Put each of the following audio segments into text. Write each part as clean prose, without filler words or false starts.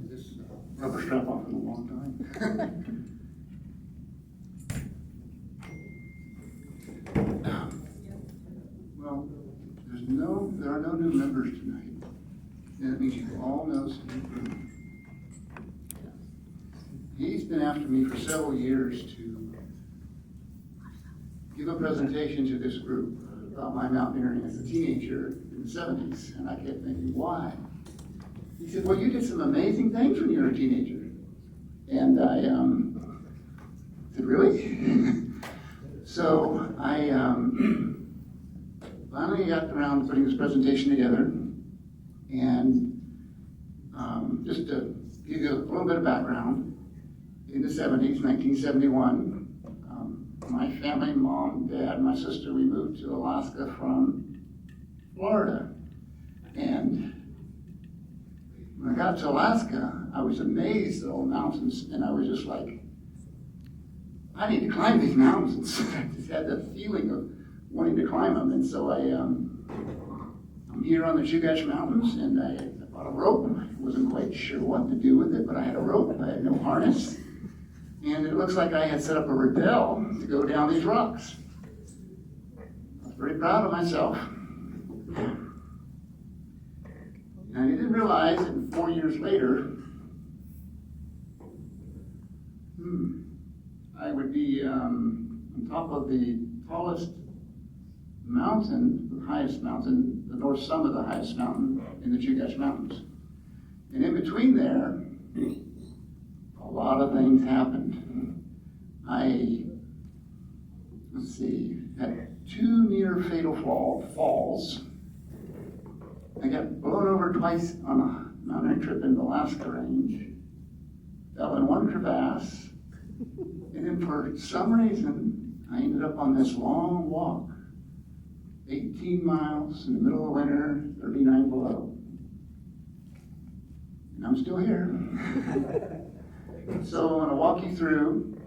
this rubber strap off in a long time. Well, there are no new members tonight. And that means you all know Steve. He's been after me for several years to give a presentation to this group about my mountaineering as a teenager in the 70s. And I kept thinking, why? He said, well, you did some amazing things when you were a teenager. And I said, really? So I finally got around to putting this presentation together. And just to give you a little bit of background, in the 70s, 1971, my family, mom, dad, my sister, we moved to Alaska from Florida. And when I got to Alaska, I was amazed at all the mountains, and I was just like, I need to climb these mountains. I just had that feeling of wanting to climb them. And so I'm here on the Chugach Mountains, and I bought a rope. I wasn't quite sure what to do with it, but I had a rope. I had no harness. And it looks like I had set up a rappel to go down these rocks. I was very proud of myself. And I didn't realize that 4 years later, I would be on top of the tallest mountain, the highest mountain, the north summit of the highest mountain in the Chugach Mountains. And in between there, a lot of things happened. I, had 2 near fatal falls. I got blown over twice on a mountaineering trip in the Alaska range, fell in one crevasse, and then for some reason, I ended up on this long walk, 18 miles in the middle of winter, 39 below. And I'm still here. So I'm going to walk you through,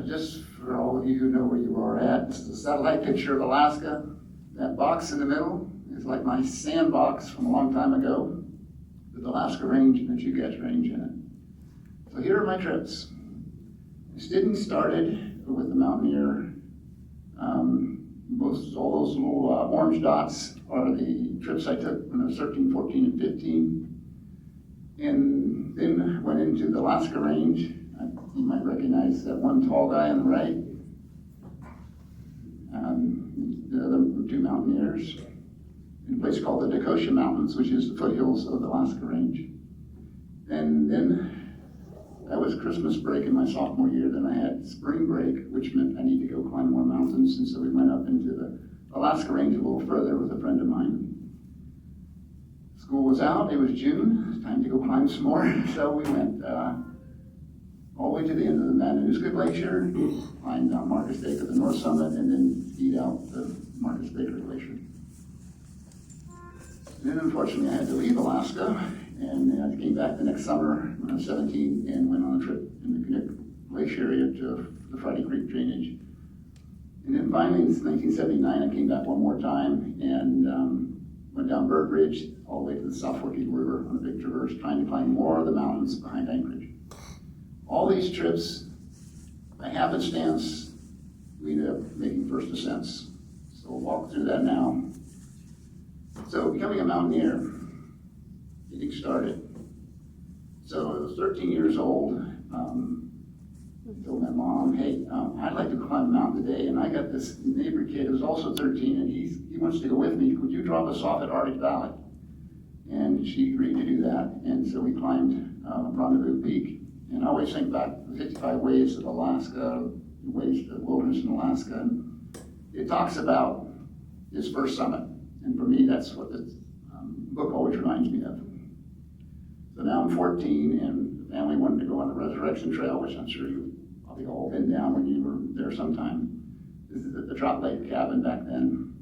just for all of you who know where you are at, this is a satellite picture of Alaska. That box in the middle is like my sandbox from a long time ago, with the Alaska Range and the Chugach Range in it. So here are my trips. This didn't started with the Mountaineer. All those little orange dots are the trips I took when I was 13, 14, and 15. And then went into the Alaska Range. You might recognize that one tall guy on the right. The other 2 mountaineers. In a place called the Tokosha Mountains, which is the foothills of the Alaska Range. And then that was Christmas break in my sophomore year. Then I had spring break, which meant I need to go climb more mountains. And so we went up into the Alaska Range a little further with a friend of mine. School was out, it was June, it was time to go climb some more. So we went all the way to the end of the Mountaineering Glacier, climbed Marcus Baker, the north summit, and then beat out the Marcus Baker Glacier. And then unfortunately I had to leave Alaska, and I came back the next summer when I was 17 and went on a trip in the Kenai Glacier area to the Friday Creek drainage. And then finally in 1979 I came back one more time and went down Bird Ridge all the way to the South Fork Eagle River on a big traverse, trying to climb more of the mountains behind Anchorage. All these trips, by happenstance, we ended up making first ascents. So we'll walk through that now. So becoming a mountaineer, getting started. So I was 13 years old. I told my mom, hey, I'd like to climb a mountain today. And I got this neighbor kid who's also 13, and he wants to go with me. Would you drop us off at Arctic Valley? And she agreed to do that. And so we climbed Rendezvous Peak. And I always think back to the 55 Ways of Alaska, Ways to the Wilderness in Alaska. And it talks about this first summit. And for me, that's what the book always reminds me of. So now I'm 14, and the family wanted to go on the Resurrection Trail, which I'm sure you've probably all been down when you were there sometime. This is at the Trout Lake cabin back then.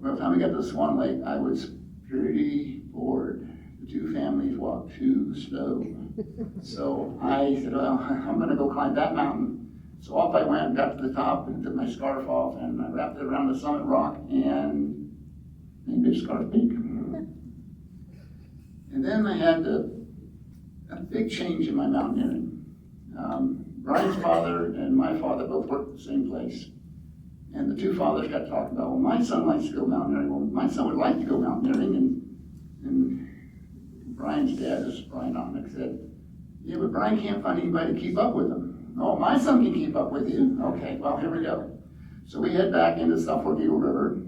By the time we got to Swan Lake, I was pretty bored. The 2 families walked too slow. So I said, well, I'm going to go climb that mountain. So off I went, got to the top, and took my scarf off, and I wrapped it around the summit rock, and named it Scarf Peak. And then I had to big change in my mountaineering. Brian's father and my father both worked at the same place. And the two fathers got talking about, well, my son likes to go mountaineering. Well, my son would like to go mountaineering. And Brian's dad, this is Brian Omnick, said, yeah, but Brian can't find anybody to keep up with him. Oh, my son can keep up with you. Okay, well, here we go. So we head back into South Fork Eagle River,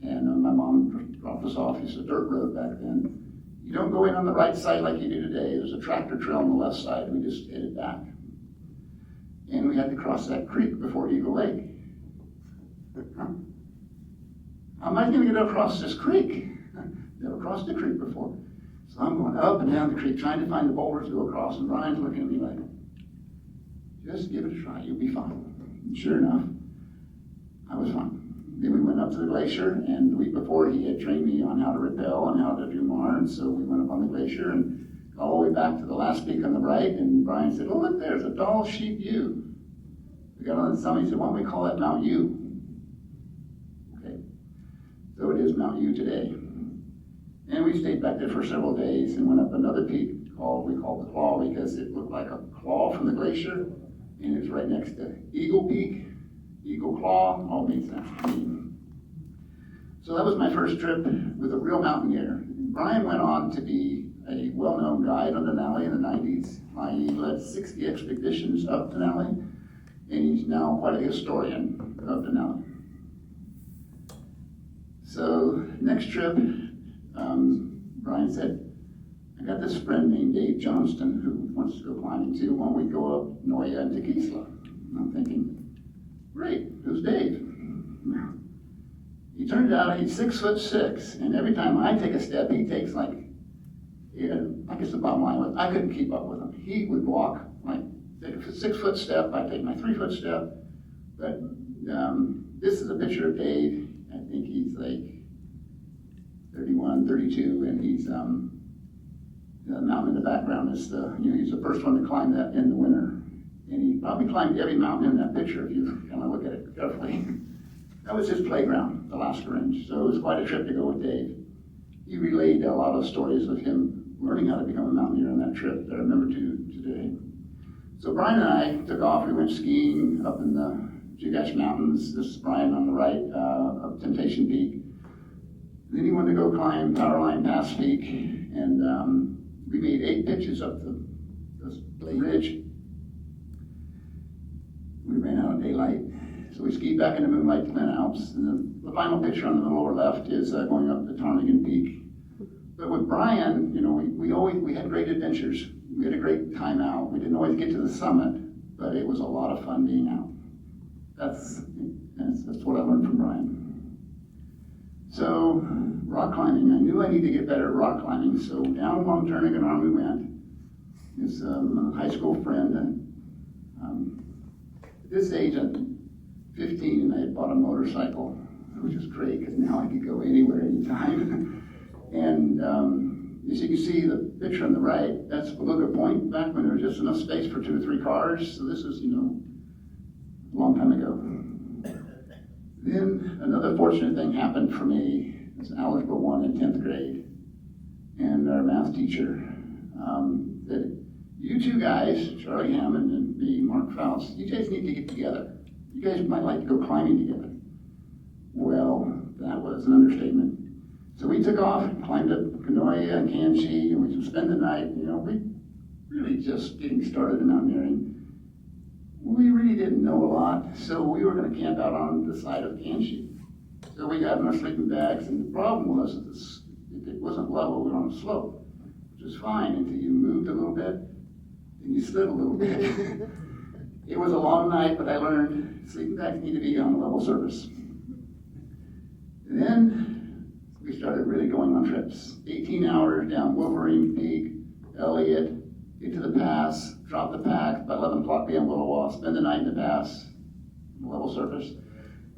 and my mom dropped us off. It's a dirt road back then. You don't go in on the right side like you do today. There's a tractor trail on the left side. We just headed back. And we had to cross that creek before Eagle Lake. How am I going to get across this creek? Never crossed the creek before. So I'm going up and down the creek trying to find the boulders to go across, and Brian's looking at me like, just give it a try, you'll be fine. And sure enough, I was fine. Then we went up to the glacier, and the week before he had trained me on how to rappel and how to do mar, and so we went up on the glacier and got all the way back to the last peak on the right, and Brian said, oh, look, there's a dull sheep U. We got on the summit, he said, why don't we call that Mount U? Okay, so it is Mount U today. And we stayed back there for several days and went up another peak we called the Claw, because it looked like a claw from the glacier, and it was right next to Eagle Peak, Eagle Claw, all made sense to me. So that was my first trip with a real mountaineer. Brian went on to be a well-known guide on Denali in the 90s. He led 60 expeditions up Denali, and he's now quite a historian of Denali. So next trip, Brian said, I got this friend named Dave Johnston who wants to go climbing too. Why don't we go up Noya and Tokosha? And I'm thinking, great, who's Dave? He turned out he's 6'6", and every time I take a step, he takes like, I guess the bottom line was, I couldn't keep up with him. He would walk, like, take a 6-foot step, I'd take my 3-foot step. But this is a picture of Dave. I think he's like 31, 32, and he's, the mountain in the background is he's the first one to climb that in the winter. And he probably climbed every mountain in that picture if you kind of look at it carefully. That was his playground, Alaska Range. So it was quite a trip to go with Dave. He relayed a lot of stories of him learning how to become a mountaineer on that trip that I remember today. So Brian and I took off. We went skiing up in the Chugach Mountains. This is Brian on the right, up Temptation Peak. Then he wanted to go climb Powerline Pass Peak, and we made 8 pitches up the ridge. We ran out of daylight, so we skied back in the moonlight to Glen Alps. And then the final picture on the lower left is going up the Ptarmigan Peak. But with Brian, we had great adventures. We had a great time out. We didn't always get to the summit, but it was a lot of fun being out. That's what I learned from Brian. So, rock climbing. I knew I needed to get better at rock climbing, so down along Turnagain Arm we went. This high school friend, and at this age, I'm 15, and I had bought a motorcycle, which was great because now I could go anywhere, anytime. And as you can see, the picture on the right, that's Beluga Point, back when there was just enough space for 2 or 3 cars. So this is, a long time ago. Then another fortunate thing happened for me. It was Algebra 1 in 10th grade. And our math teacher said, you two guys, Charlie Hammond and me, Mark Fouts, you guys need to get together. You guys might like to go climbing together. Well, that was an understatement. So we took off and climbed up Kanoya and Kanchi, and we would spend the night. We really just getting started in mountaineering. We really didn't know a lot, so we were going to camp out on the side of Kanchi. So we got in our sleeping bags, and the problem was that it wasn't level, we were on a slope, which was fine until you moved a little bit, and you slid a little bit. It was a long night, but I learned sleeping bags need to be on a level surface. And then we started really going on trips. 18 hours down Wolverine Peak, Elliott, get to the pass, drop the pack, by 11 o'clock p.m. Willowa, spend the night in the pass, level surface,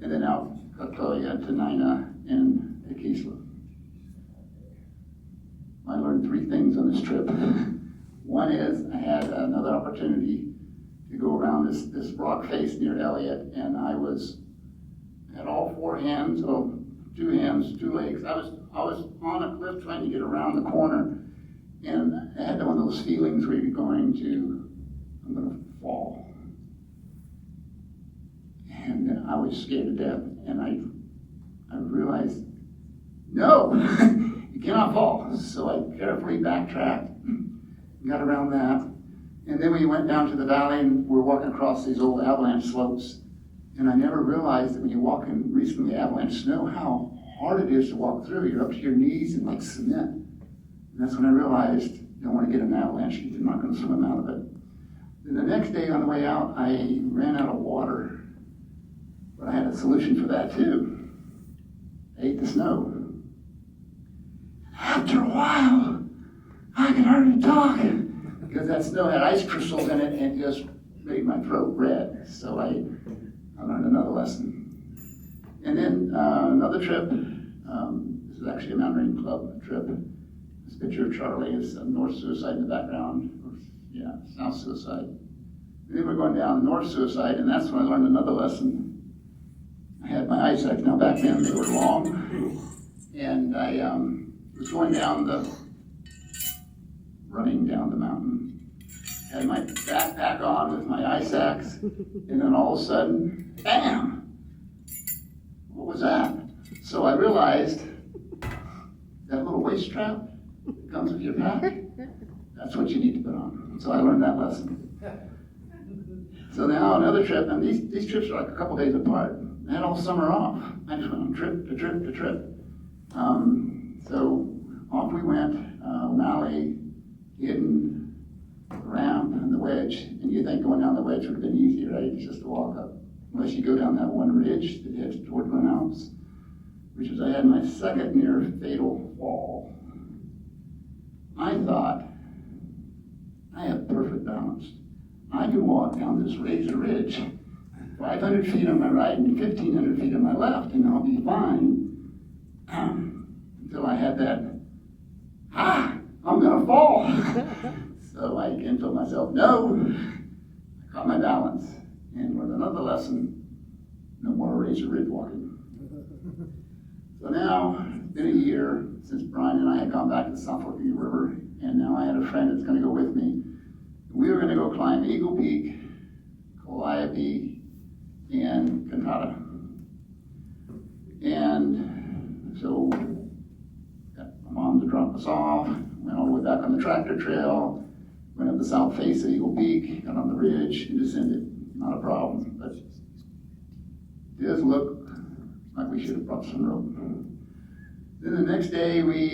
and then out Katoya, Tenina, and Tokosha. I learned 3 things on this trip. One is I had another opportunity to go around this rock face near Elliott, and I had all 4 hands, 2 hands, 2 legs. I was on a cliff trying to get around the corner, And I had one of those feelings where I'm going to fall. And I was scared to death. And I realized, no, you cannot fall. So I carefully backtracked, got around that. And then we went down to the valley and we're walking across these old avalanche slopes. And I never realized that when you walk in recently avalanche snow, how hard it is to walk through. You're up to your knees in like cement. And that's when I realized you don't want to get an avalanche because you're not going to swim out of it. Then the next day on the way out, I ran out of water. But I had a solution for that too. I ate the snow. After a while, I could hardly talk because that snow had ice crystals in it and just made my throat red. So I learned another lesson. And then another trip. This is actually a mountaineering club trip. This picture of Charlie is North Suicide in the background. Yeah, South Suicide. And then we're going down North Suicide, and that's when I learned another lesson. I had my ice axe. Now back then they were long, and I was going running down the mountain. Had my backpack on with my ice axe, and then all of a sudden, bam! What was that? So I realized that little waist strap that comes with your pack, that's what you need to put on. So I learned that lesson. So now another trip, and these trips are like a couple days apart. I had all summer off. I just went on trip to trip to trip. So off we went, Valley, Hidden, Ramp, and the Wedge. And you think going down the Wedge would have been easy, right? It's just a walk up. Unless you go down that one ridge that heads toward Glen Alps, which is, I had my second near fatal fall. I thought, I have perfect balance. I can walk down this razor ridge 500 feet on my right and 1,500 feet on my left, and I'll be fine. Until I had that, I'm gonna fall. So I again told myself, no. I caught my balance and learned another lesson, no more razor ridge walking. So now, it's been a year since Brian and I had gone back to the South Fork River, and now I had a friend that's gonna go with me. We were gonna go climb Eagle Peak, Calliope, and Cantata. And so got my mom to drop us off, went all the way back on the tractor trail, went up the south face of Eagle Peak, got on the ridge, and descended. Not a problem, but it does look like we should have brought some rope. Then the next day we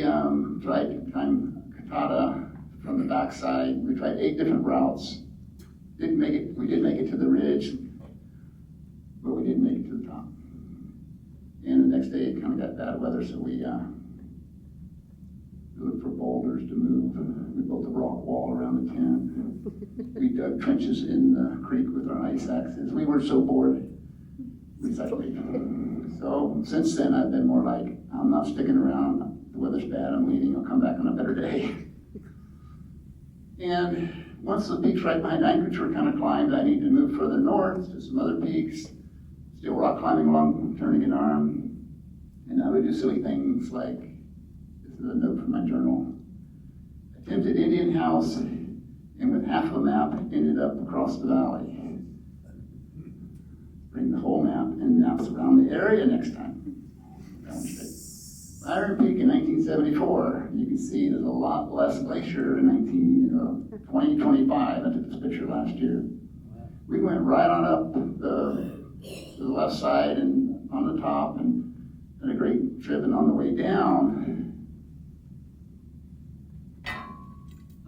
tried to climb Cantata from the backside. We tried 8 different routes. Didn't make it. We did make it to the ridge, but we didn't make it to the top. And the next day it kind of got bad weather, so we looked for boulders to move. We built a rock wall around the tent. We dug trenches in the creek with our ice axes. We were so bored, we decided to leave. So since then I've been more like, I'm not sticking around. The weather's bad, I'm leaving. I'll come back on a better day. And once the peaks right behind Anchorage were kind of climbed, I need to move further north to some other peaks. Still rock climbing along Turning Arm. And I would do silly things like, this is a note from my journal, attempted Indian house, and with half a map, ended up across the valley. Bring the whole map and maps around the area next time. Iron Peak in 1974, you can see there's a lot less glacier in 2025. I took this picture last year. We went right on up to the left side and on the top and had a great trip. And on the way down,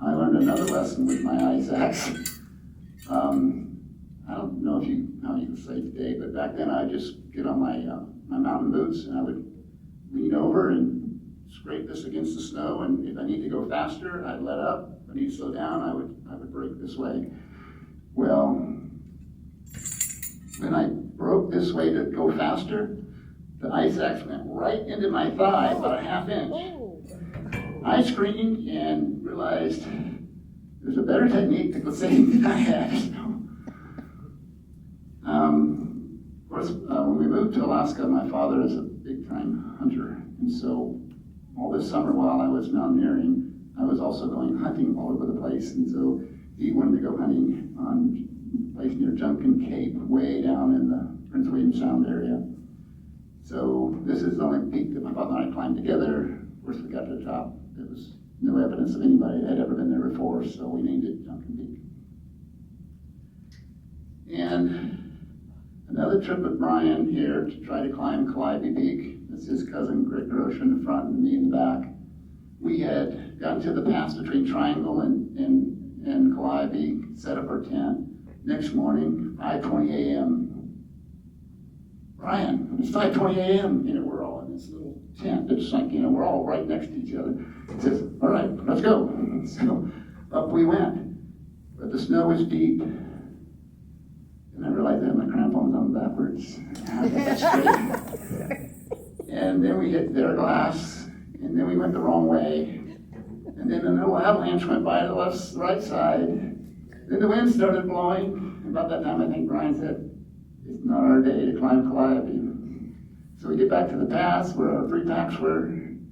I learned another lesson with my ice axe. I don't know how you would say today, but back then I just get on my mountain boots and I would lean over and scrape this against the snow, and if I need to go faster, I'd let up. If I need to slow down, I would brake this way. Well, when I broke this way to go faster, the ice axe went right into my thigh, about a half inch. I screamed and realized there's a better technique to save than I had. Of course, when we moved to Alaska, my father is a big-time hunter, and so all this summer while I was mountaineering, I was also going hunting all over the place, and so he wanted to go hunting on a place near Junkin Cape, way down in the Prince William Sound area. So this is the only peak that my father and I climbed together. Of course, we got to the top. There was no evidence of anybody that had ever been there before, so we named it Junkin Peak. And another trip with Brian here to try to climb Calliope Peak. That's his cousin Greg Grosh in the front and me in the back. We had gotten to the pass between Triangle and Calliope, set up our tent. Next morning, 5:20 a.m. Brian, it's 5:20 a.m. We're all in this little tent. It's like, we're all right next to each other. He says, all right, let's go. So up we went. But the snow was deep. And I realized I had my crampons on backwards. I got that straight. And then we hit their glass. And then we went the wrong way. And then a little avalanche went by to the right side. Then the wind started blowing. About that time, I think Brian said, it's not our day to climb Calliope. So we get back to the pass where our 3 packs were, and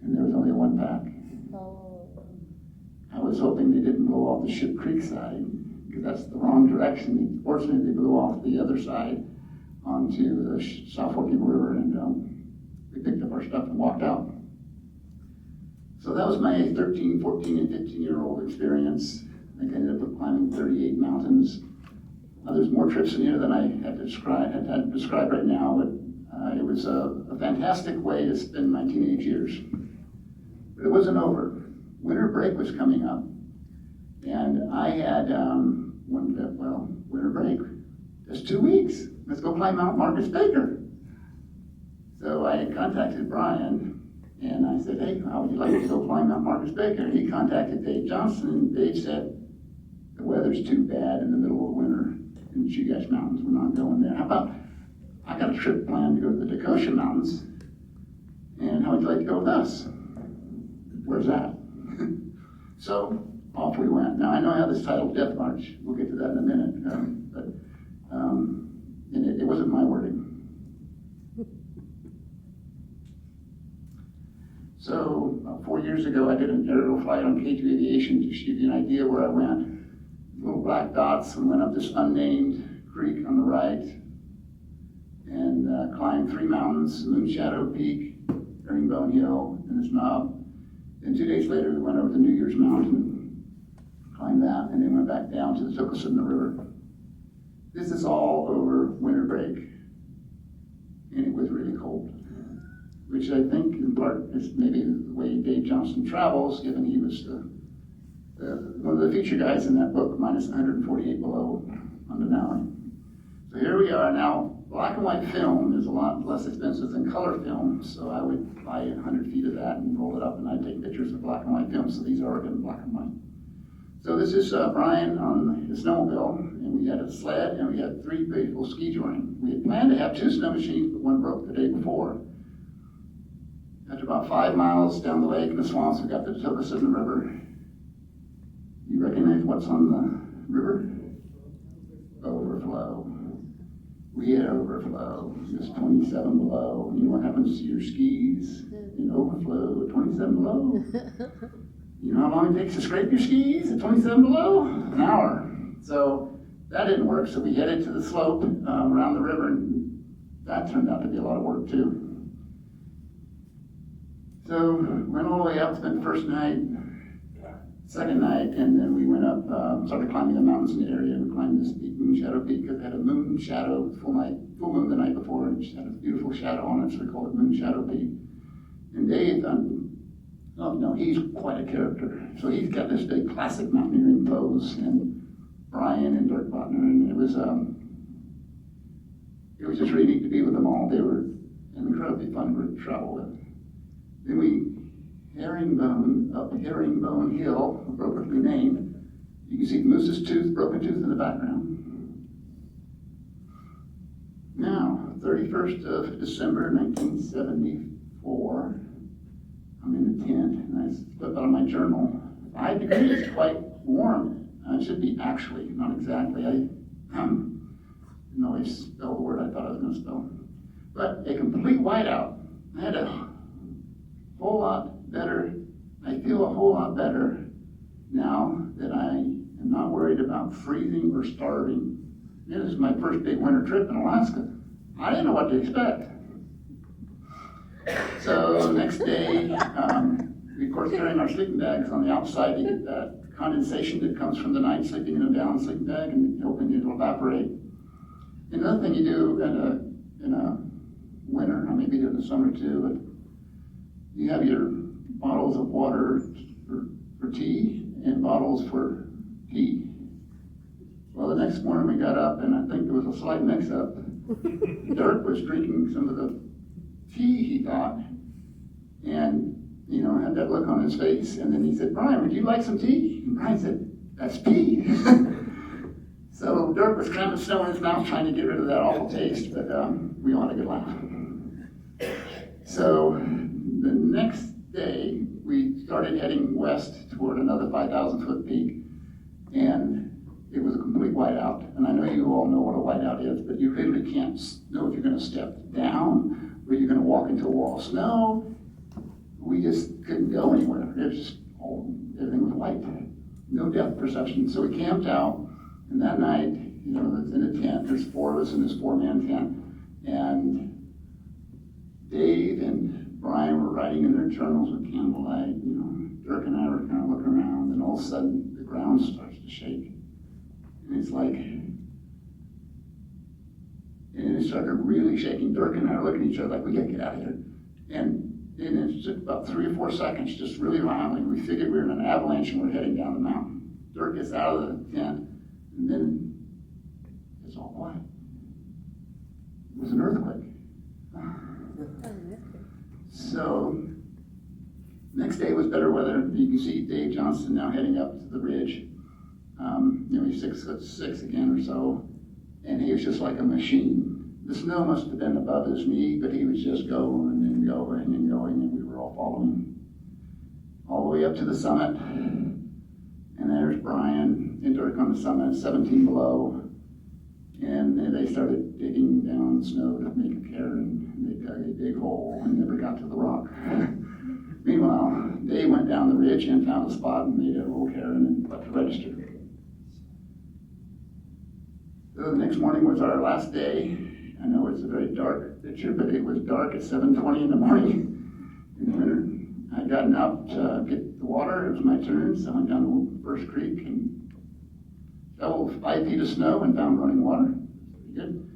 there was only a 1 pack. Oh. I was hoping they didn't blow off the Ship Creek side, because that's the wrong direction. Fortunately, they blew off the other side onto the South Forking River, and we picked up our stuff and walked out. So that was my 13, 14, and 15-year-old experience. I think I ended up climbing 38 mountains. There's more trips in here than I had to describe right now, but it was a fantastic way to spend my teenage years. But it wasn't over. Winter break was coming up, and I had winter break, just 2 weeks. Let's go climb Mount Marcus Baker. So I had contacted Brian, and I said, hey, how would you like to go climb Mount Marcus Baker? And he contacted Dave Johnson, and Dave said, the weather's too bad in the middle of winter in the Chugach Mountains. We're not going there. How about, I got a trip planned to go to the Tokosha Mountains, and how would you like to go with us? Where's that? So off we went. Now I know how this title, Death March. We'll get to that in a minute, and it wasn't my wording. So about 4 years ago, I did an aerial flight on K2 Aviation to give you an idea where I went. Little black dots, and went up this unnamed creek on the right, and climbed 3 mountains: Moonshadow Peak, Herringbone Hill, and this knob. Then 2 days later, we went over to New Year's Mountain, climbed that, and then went back down to the Tokosha River. This is all over winter break, and it was really cold, which I think in part is maybe the way Dave Johnson travels, given he was one of the feature guys in that book, minus 148 below on Denali. So here we are now. Black and white film is a lot less expensive than color film, so I would buy 100 feet of that and roll it up, and I'd take pictures of black and white film. So these are in black and white. So this is Brian on his snowmobile, and we had a sled, and we had 3 beautiful ski journeys. We had planned to have 2 snow machines, but one broke the day before. After about 5 miles down the lake in the swamps, we got to the Tokosha River. You recognize what's on the river? Overflow. We had overflow. It was 27 below. You know what happens to your skis in overflow at 27 below? You know how long it takes to scrape your skis at 27 below? An hour. So that didn't work. So we headed to the slope around the river, and that turned out to be a lot of work too. So went all the way up, spent the first night, second night, and then we went up, started climbing the mountains in the area. We climbed this peak, Moonshadow Peak, because it had a moon shadow, full moon the night before, and it had a beautiful shadow on it, so we called it Moonshadow Peak. And Dave, he's quite a character. So he's got this big classic mountaineering pose, and Brian and Dirk Botner, and it was just really neat to be with them all. They were an incredibly fun group to travel with. Then we up Herringbone Hill, appropriately named. You can see Moose's tooth, broken tooth in the background. Now, 31st of December, 1974, I'm in the tent, and I flip out of my journal. 5 degrees, quite warm. It should be actually, not exactly. I didn't always spell the word I thought I was going to spell. But a complete whiteout. I had a whole lot better I feel a whole lot better now that I am not worried about freezing or starving. This is my first big winter trip in Alaska. I didn't know what to expect. So next day, we of course carrying our sleeping bags on the outside to get that condensation that comes from the night sleeping in a down sleeping bag and hoping it'll evaporate. Another thing you do in a winter, I maybe do in the summer too, but you have your bottles of water for tea and bottles for tea. Well, the next morning we got up and I think there was a slight mix-up. Dirk was drinking some of the tea, he thought, and had that look on his face, and then he said, "Brian, would you like some tea?" And Brian said, "That's pee." So Dirk was kind of snow in his mouth trying to get rid of that awful taste, but we all had a good laugh. So the next day, we started heading west toward another 5,000-foot peak, and it was a complete whiteout. And I know you all know what a whiteout is, but you really can't know if you're going to step down or you're going to walk into a wall of snow. We just couldn't go anywhere. It was just everything was white. No depth perception. So we camped out, and that night, it's in a tent. There's four of us in this four-man tent, and Dave and Brian were writing in their journals with candlelight. Dirk and I were kind of looking around, and all of a sudden the ground starts to shake. And it's like, and it started really shaking. Dirk and I are looking at each other like, we gotta get out of here. And it took about 3 or 4 seconds, just really violently. We figured we were in an avalanche and we're heading down the mountain. Dirk gets out of the tent, and then it's all quiet. It was an earthquake. So, next day was better weather. You can see Dave Johnston now heading up to the ridge. He's 6'6" again or so, and he was just like a machine. The snow must have been above his knee, but he was just going and going and going, and we were all following all the way up to the summit. And there's Brian and Dirk on the summit, 17 below, and they started digging down the snow to make a cairn. They dug a big hole and never got to the rock. Meanwhile, they went down the ridge and found a spot and made a little cairn and left a register. So the next morning was our last day. I know it's a very dark picture, but it was dark at 7:20 in the morning in the winter. I'd gotten out to get the water. It was my turn, so I went down the first creek and shoveled 5 feet of snow and found running water. Pretty good.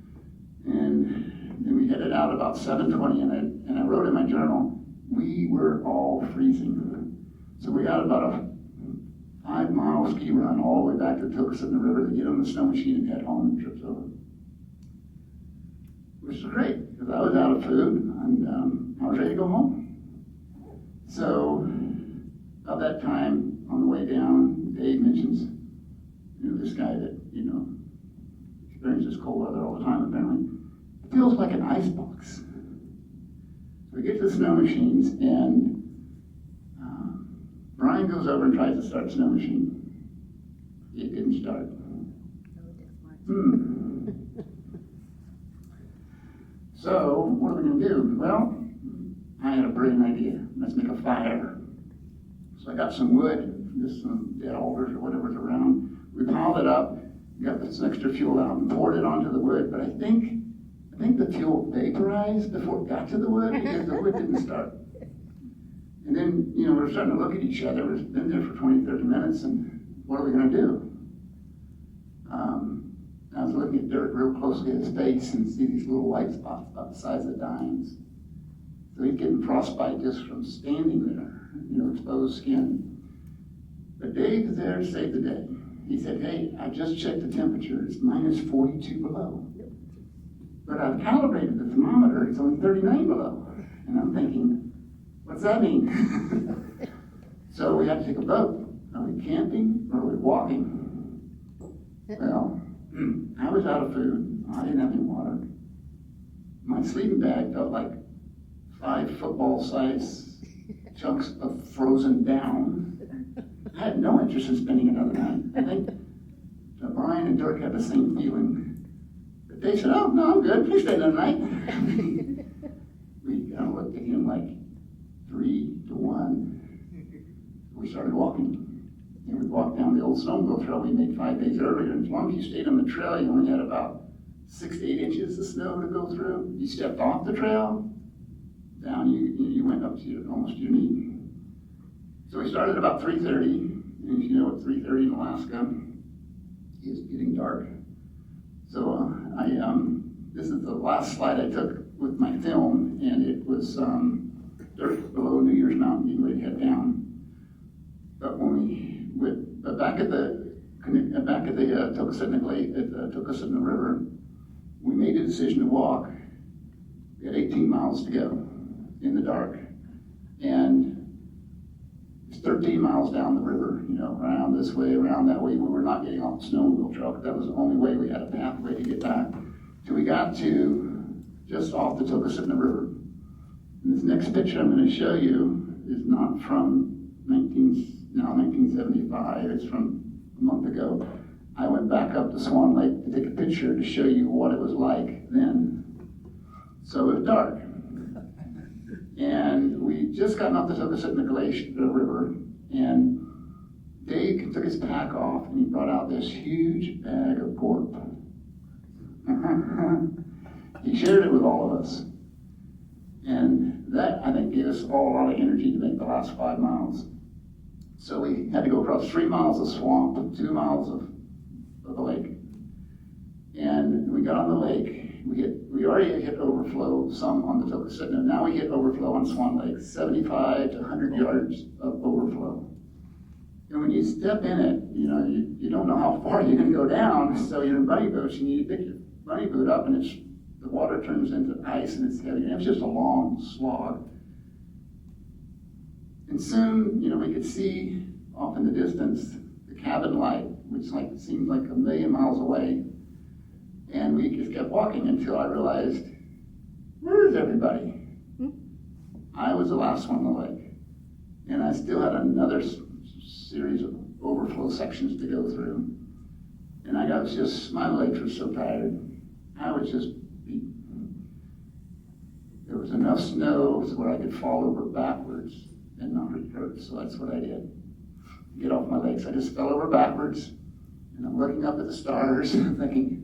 And then we headed out about 7:20, and I wrote in my journal, we were all freezing. So we got about a 5-mile ski run all the way back to Tokosha River to get on the snow machine and head home and trips over. Which was great, because I was out of food, and I was ready to go home. So, about that time, on the way down, Dave mentions, this guy that, experiences cold weather all the time, apparently. It feels like an ice box. So we get to the snow machines, and Brian goes over and tries to start the snow machine. It didn't start. So, what are we going to do? Well, I had a brilliant idea. Let's make a fire. So I got some wood, just some dead alders or whatever's around. We piled it up, got this extra fuel out, and poured it onto the wood. But I think the fuel vaporized before it got to the wood because the wood didn't start. And then, we're starting to look at each other. We've been there for 20, 30 minutes, and what are we going to do? I was looking at Dirk real closely at his face and see these little white spots about the size of dimes. So he's getting frostbite just from standing there, exposed skin. But Dave is there to save the day. He said, hey, I just checked the temperature. It's minus 42 below. But I've calibrated the thermometer. It's only 39 below. And I'm thinking, what's that mean? So we had to take a boat. Are we camping or are we walking? Well, I was out of food. I didn't have any water. My sleeping bag felt like 5 football-sized chunks of frozen down. I had no interest in spending another night. I think Brian and Dirk had the same feeling. But they said, oh, no, I'm good. Please stay another night. We kind of looked at him like 3 to 1. we started walking. And we walked down the old snowmobile trail we made 5 days earlier. And as long as you stayed on the trail, you only had about 6 to 8 inches of snow to go through. You stepped off the trail, down you went up to almost your knee. So we started about 3:30. And you know, at 3:30 in Alaska, it's getting dark. So this is the last slide I took with my film, and it was dirt below New Year's Mountain, getting ready to head down. But when we went back at the Tokosha River, we made a decision to walk. We had 18 miles to go in the dark, and it's 13 miles down the river, you know, around this way, around that way. We were not getting off the snowmobile trail, because that was the only way we had a pathway to get back. Till we got to just off the Tokosha River. And this next picture I'm going to show you is not from 1975. It's from a month ago. I went back up to Swan Lake to take a picture to show you what it was like then. So it was dark. And we just gotten off the Tokosha Glacier River, and Dave took his pack off, and he brought out this huge bag of pork. He shared it with all of us. And that, I think, gave us all a lot of energy to make the last 5 miles. So we had to go across 3 miles of swamp, 2 miles of the lake. And we got on the lake. We already hit overflow some on the Tokosha. Now we hit overflow on Swan Lake, 75 to 100 yards of overflow. And when you step in it, you know, you don't know how far you're going to go down. So you're in bunny boats, you need to pick your bunny boot up, and the water turns into ice, and it's heavy. And it's just a long slog. And soon, you know, we could see off in the distance the cabin light, which seemed like a million miles away. And we just kept walking until I realized, where is everybody? I was the last one on the lake. And I still had another series of overflow sections to go through. And my legs were so tired. I was just beat. There was enough snow where I could fall over backwards and not hurt. So that's what I did. Get off my legs. I just fell over backwards. And I'm looking up at the stars, thinking,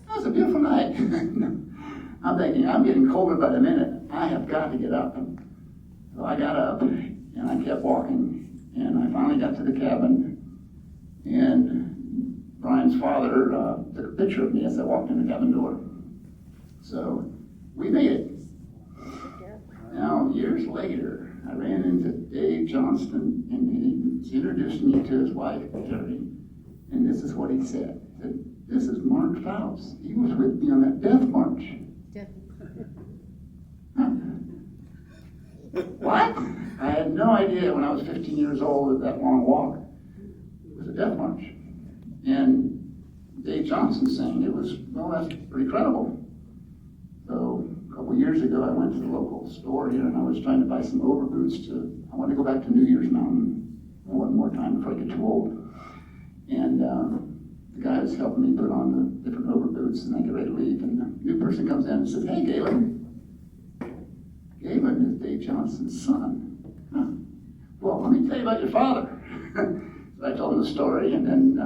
that was a beautiful night. I'm thinking, I'm getting colder by the minute. I have got to get up. So I got up, and I kept walking, and I finally got to the cabin, and Brian's father took a picture of me as I walked in the cabin door. So we made it. Now, years later, I ran into Dave Johnston, and he introduced me to his wife, Terry, and this is what he said. He said, this is Mark Fouts. He was with me on that death march. Huh. What? I had no idea when I was 15 years old that long walk was a death march. And Dave Johnson saying it was, well, that's pretty credible. So a couple years ago, I went to the local store here, and I was trying to buy some overboots I wanted to go back to New Year's Mountain one more time before I get too old. And the guy was helping me put on the different overboots, and I get ready to leave, and the new person comes in and says, hey, Galen. Galen is Dave Johnson's son. Huh. Well, let me tell you about your father. So I told him the story, and then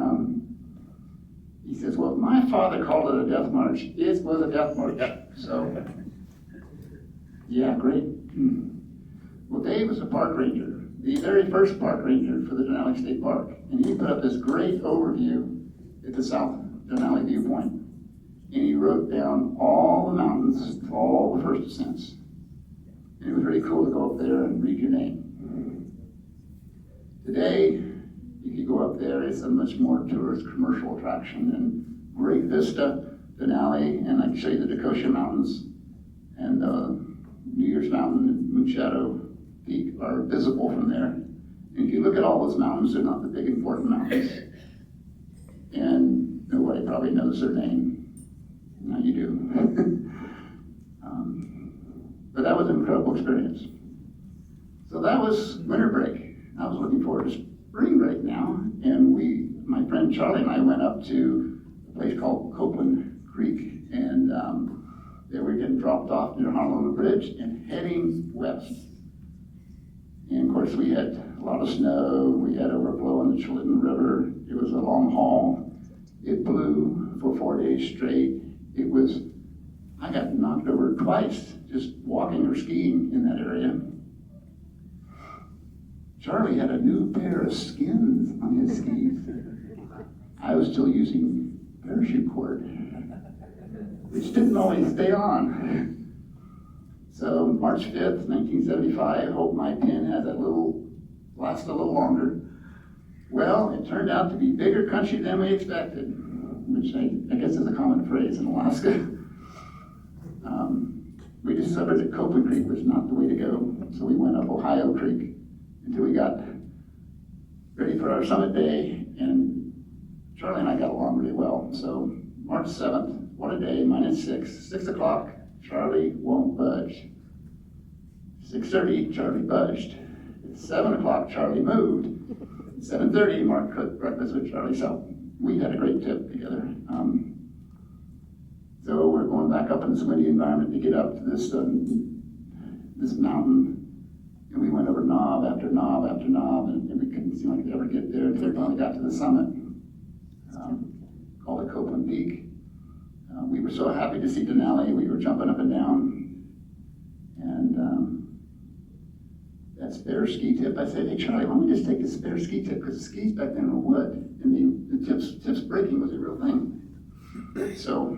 he says, well, my father called it a death march. It was a death march. So, yeah, great. Well, Dave was a park ranger, the very first park ranger for the Denali State Park. And he put up this great overview at the South Denali viewpoint. And he wrote down all the mountains, all the first ascents. And it was really cool to go up there and read your name. Today, if you go up there, it's a much more tourist commercial attraction, and great vista, Denali, and I can show you the Tokosha Mountains, and New Year's Mountain and Moonshadow Peak are visible from there. And if you look at all those mountains, they're not the big important mountains. And nobody probably knows their name. Now you do. But that was an incredible experience. So that was winter break. I was looking forward to spring break now. And my friend Charlie and I went up to a place called Copeland Creek. And there we were getting dropped off near Honolulu Bridge and heading west. And of course we had a lot of snow. We had overflow in the Chalitten River. It was a long haul. It blew for 4 days straight. I got knocked over twice just walking or skiing in that area. Charlie had a new pair of skins on his skis. I was still using parachute cord, which didn't always stay on. So March 5th, 1975, hope my pin has last a little longer. Well, it turned out to be bigger country than we expected, which I guess is a common phrase in Alaska. We discovered that Copeland Creek was not the way to go, so we went up Ohio Creek until we got ready for our summit day, and Charlie and I got along really well. So March 7th, what a day, -6, 6 o'clock, Charlie won't budge. 6:30, Charlie budged. At 7 o'clock, Charlie moved. 7:30, Mark cooked breakfast with Charlie, so we had a great trip together. So we're going back up in this windy environment to get up to this mountain, and we went over knob after knob after knob, and we couldn't seem like we'd ever get there until we finally got to the summit, called it Copeland Peak. We were so happy to see Denali. We were jumping up and down, and that spare ski tip, I said, hey Charlie, why don't we just take the spare ski tip, because the skis back then were wood, and the tips breaking was a real thing. So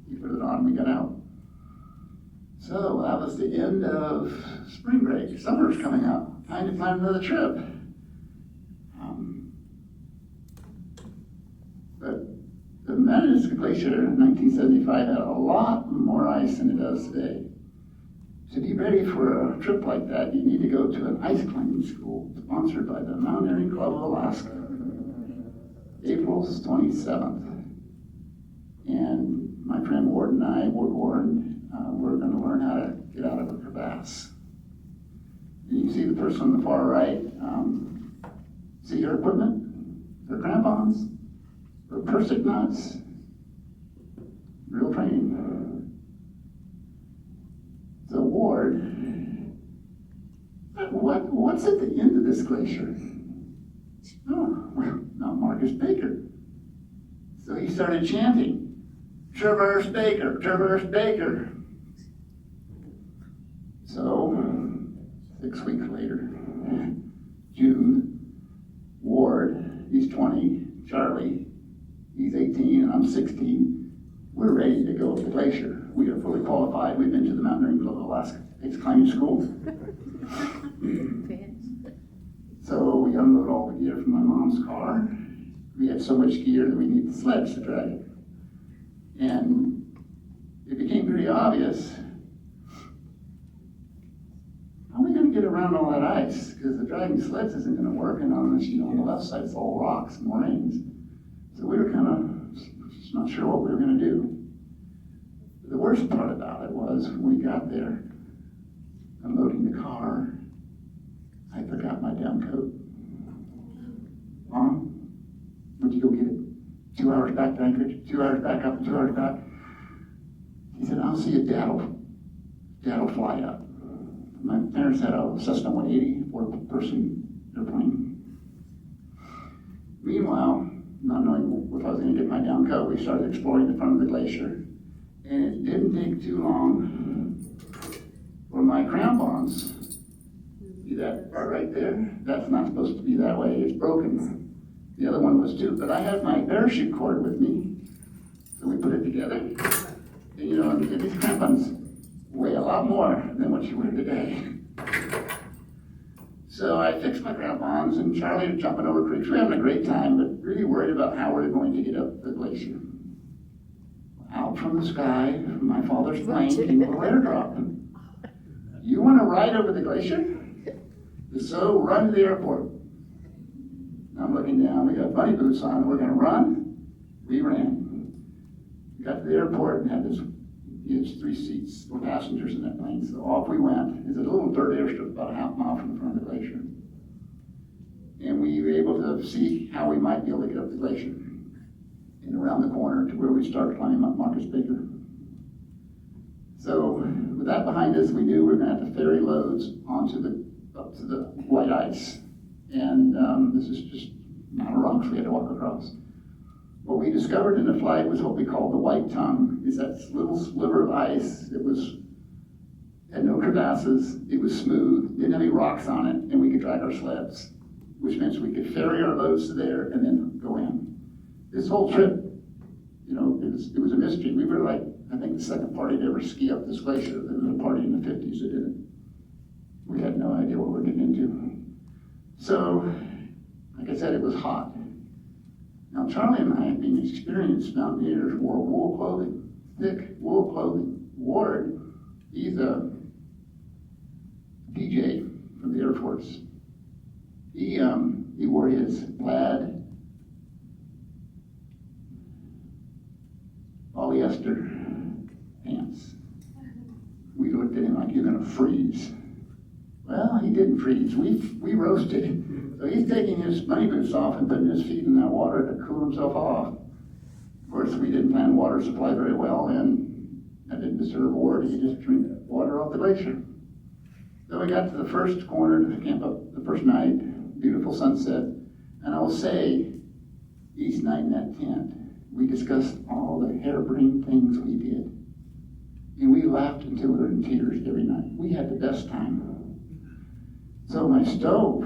he put it on and we got out. So that was the end of spring break. Summer's coming up. Time to plan another trip. But the Mountaineering Glacier in 1975 had a lot more ice than it does today. To be ready for a trip like that, you need to go to an ice climbing school sponsored by the Mountaineering Club of Alaska. April 27th. And my friend Ward and I, Ward we're going to learn how to get out of a crevasse. And you see the person on the far right, see her equipment, her crampons, her Persic knots, real training. So Ward, what's at the end of this glacier? Oh, well, not Marcus Baker. So he started chanting, Traverse Baker, Traverse Baker. So 6 weeks later, June, Ward, he's 20, Charlie, he's 18, and I'm 16. We're ready to go up the glacier. We are fully qualified. We've been to the Mountaineering Club of Alaska Ice Climbing School. So we unload all the gear from my mom's car. We had so much gear that we needed sleds to drag it. And it became pretty obvious, how are we going to get around all that ice? Because the dragging sleds isn't going to work, and on this, on the left side, it's all rocks and moraines. So we were kind of just not sure what we were going to do. The worst part about it was when we got there, unloading the car, I forgot my down coat. Mom, would you go get it? 2 hours back to Anchorage, 2 hours back up, 2 hours back. He said, I'll see a dad'll fly up. My parents had a Cessna 180, 4-person airplane. Meanwhile, not knowing if I was going to get my down coat, we started exploring the front of the glacier. And it didn't take too long for my crampons. See that part right there? That's not supposed to be that way. It's broken. The other one was too, but I had my parachute cord with me. So we put it together. And these crampons weigh a lot more than what you wear today. So I fixed my crampons, and Charlie was jumping over creeks. We're having a great time, but really worried about how we're going to get up the glacier. Out from the sky, from my father's plane, came a little airdrop. You want to ride over the glacier? If so, run to the airport. I'm looking down, we got bunny boots on, we're going to run. We ran. We got to the airport and had there's 3 seats for passengers in that plane. So off we went. It's a little dirt airstrip about a half mile from the front of the glacier. And we were able to see how we might be able to get up the glacier. And around the corner to where we started climbing up Marcus Baker. So with that behind us, we knew we were going to have to ferry loads onto the up to the white ice. And this is just not a rocks we had to walk across. What we discovered in the flight was what we call the white tongue, is that little sliver of ice that had no crevasses, it was smooth, didn't have any rocks on it, and we could drag our sleds, which meant we could ferry our loads to there and then go in. This whole trip, it was a mystery. We were like, I think the second party to ever ski up this glacier. There was a party in the 50s that did it. We had no idea what we were getting into. So, like I said, it was hot. Now, Charlie and I, being experienced mountaineers, wore wool clothing, thick wool clothing. Ward, he's a DJ from the Air Force. He wore his plaid polyester pants. We looked at him like, you're gonna freeze. Well, he didn't freeze. We roasted him. So he's taking his bunny boots off and putting his feet in that water to cool himself off. Of course, we didn't plan water supply very well, and that didn't disturb Ward. He just drank water off the glacier. So we got to the first corner to camp up the first night, beautiful sunset, and I will say, each night in that tent, we discussed all the harebrained things we did. And we laughed until we were in tears every night. We had the best time. So my stove,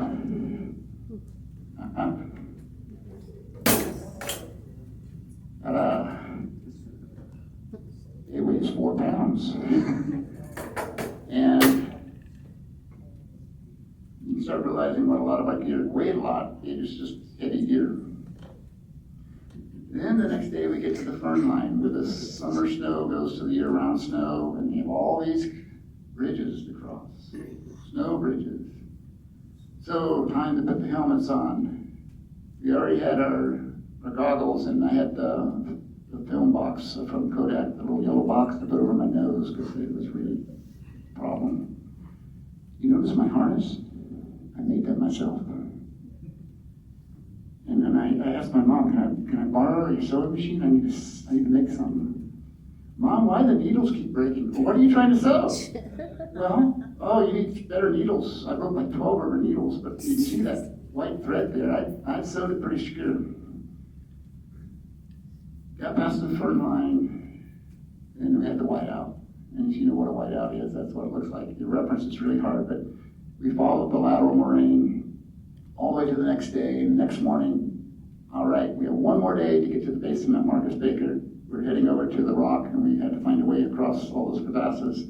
it weighs 4 pounds. And you start realizing what a lot of our gear weighed a lot. It is just heavy gear. Then the next day we get to the fern line where the summer snow goes to the year-round snow, and you have all these bridges to cross, snow bridges. So time to put the helmets on. We already had our goggles, and I had the film box from Kodak, the little yellow box to put over my nose because it was really a problem. You notice my harness? I made that myself. And then I asked my mom, can I borrow your sewing machine? I need to make something. Mom, why the needles keep breaking? Well, what are you trying to sew? Well, you need better needles. I broke like 12 rubber needles, but you can see that white thread there. I sewed it pretty secure. Got past the fern line, and we had the whiteout. And if you know what a whiteout is, that's what it looks like. The reference is really hard, but we followed the lateral moraine all the way to the next day, and the next morning, all right, we have one more day to get to the base of Mount Marcus Baker. We're heading over to the rock, and we had to find a way across all those crevasses.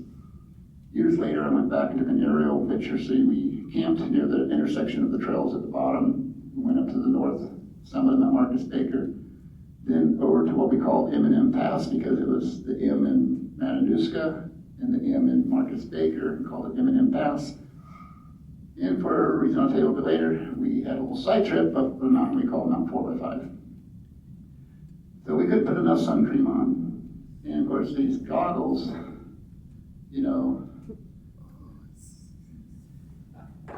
Years later, I went back and took an aerial picture. See, we camped near the intersection of the trails at the bottom. We went up to the north summit of Mount Marcus Baker, then over to what we call M&M Pass, because it was the M in Matanuska and the M in Marcus Baker, and called it M&M Pass. And for a reason I'll tell you a little bit later, we had a little side trip up the mountain we call Mount 4x5. So we couldn't put enough sun cream on. And of course, these goggles,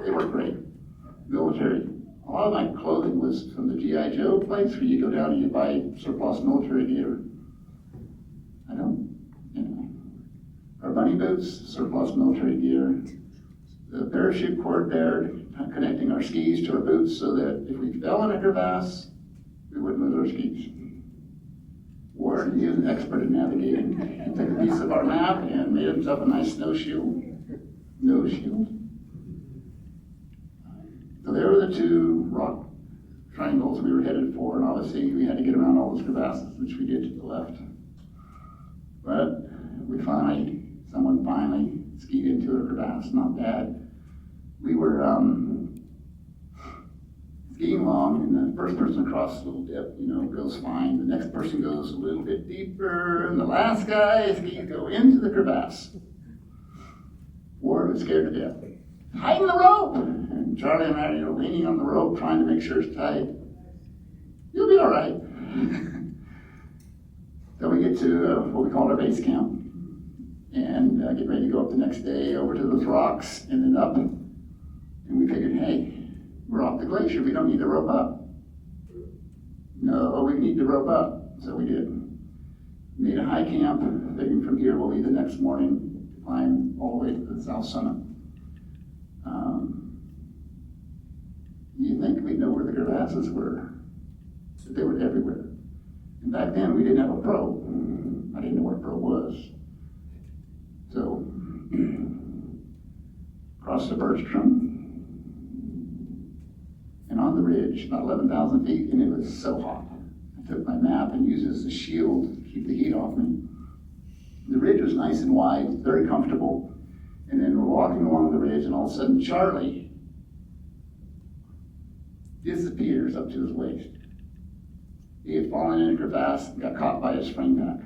they were great. Military. A lot of my clothing was from the G.I. Joe place where you go down and you buy surplus military gear. Anyway. Our bunny boots, surplus military gear. The parachute cord there, connecting our skis to our boots so that if we fell in a crevasse, we wouldn't lose our skis. Ward, he was an expert in navigating. He took a piece of our map and made himself a nice snow shield. So there were the two rock triangles we were headed for, and obviously we had to get around all those crevasses, which we did to the left. But someone finally skied into a crevasse, not bad. We were skiing along, and the first person across a little dip, goes fine. The next person goes a little bit deeper, and the last guy skis go into the crevasse. Ward was scared to death. Tighten the rope! And Charlie and I are leaning on the rope, trying to make sure it's tight. You'll be all right. So we get to what we call our base camp, and get ready to go up the next day over to those rocks and then up. And we figured, hey, we're off the glacier. We don't need to rope up. No, we need to rope up. So we did. Made a high camp, figuring from here we'll leave the next morning to climb all the way to the south summit. You think we'd know where the crevasses were, but they were everywhere. And back then, we didn't have a pro. I didn't know what a pro was. So, across the Bergstrom, and on the ridge, about 11,000 feet, and it was so hot. I took my map and used it as a shield to keep the heat off me. The ridge was nice and wide, very comfortable. And then we're walking along the ridge, and all of a sudden, Charlie disappears up to his waist. He had fallen in a crevasse and got caught by his spring pack.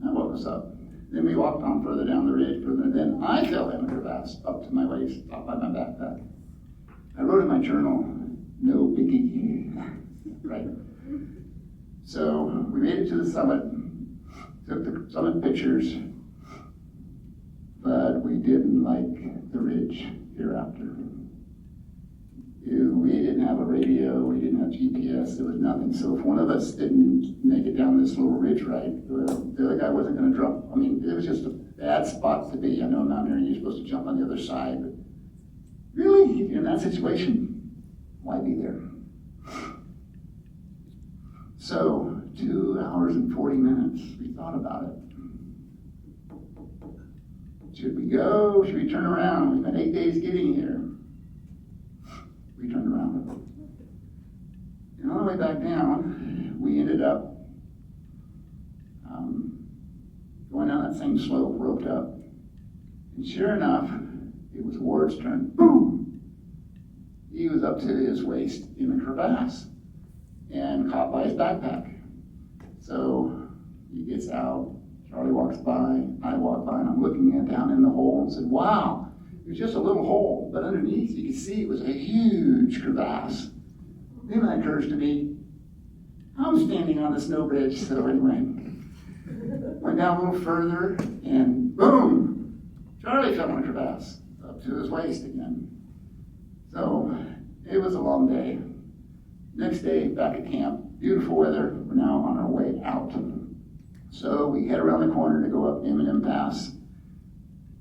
That woke us up. Then we walked on further down the ridge, and then I fell in a crevasse up to my waist, up by my backpack. I wrote in my journal, no biggie, right? So we made it to the summit, took the summit pictures, but we didn't like the ridge hereafter. We didn't have a radio, we didn't have GPS, there was nothing. So if one of us didn't make it down this little ridge right, the other guy wasn't going to jump. I mean, it was just a bad spot to be. I know mountaineering, you're supposed to jump on the other side, but really, if you're in that situation, why be there? So, 2 hours and 40 minutes, we thought about it. Should we go? Should we turn around? We spent 8 days getting here. We turned around. And on the way back down, we ended up going down that same slope, roped up. And sure enough, it was Ward's turn. Boom! He was up to his waist in the crevasse and caught by his backpack. So he gets out, Charlie walks by, I walk by, and I'm looking down in the hole and said, wow, it was just a little hole, but underneath you could see it was a huge crevasse. Then that occurs to me, I'm standing on the snow bridge, so anyway, went down a little further, and boom, Charlie fell in a crevasse up to his waist again. So it was a long day. Next day, back at camp, beautiful weather. We're now on our way out. So we head around the corner to go up M&M Pass.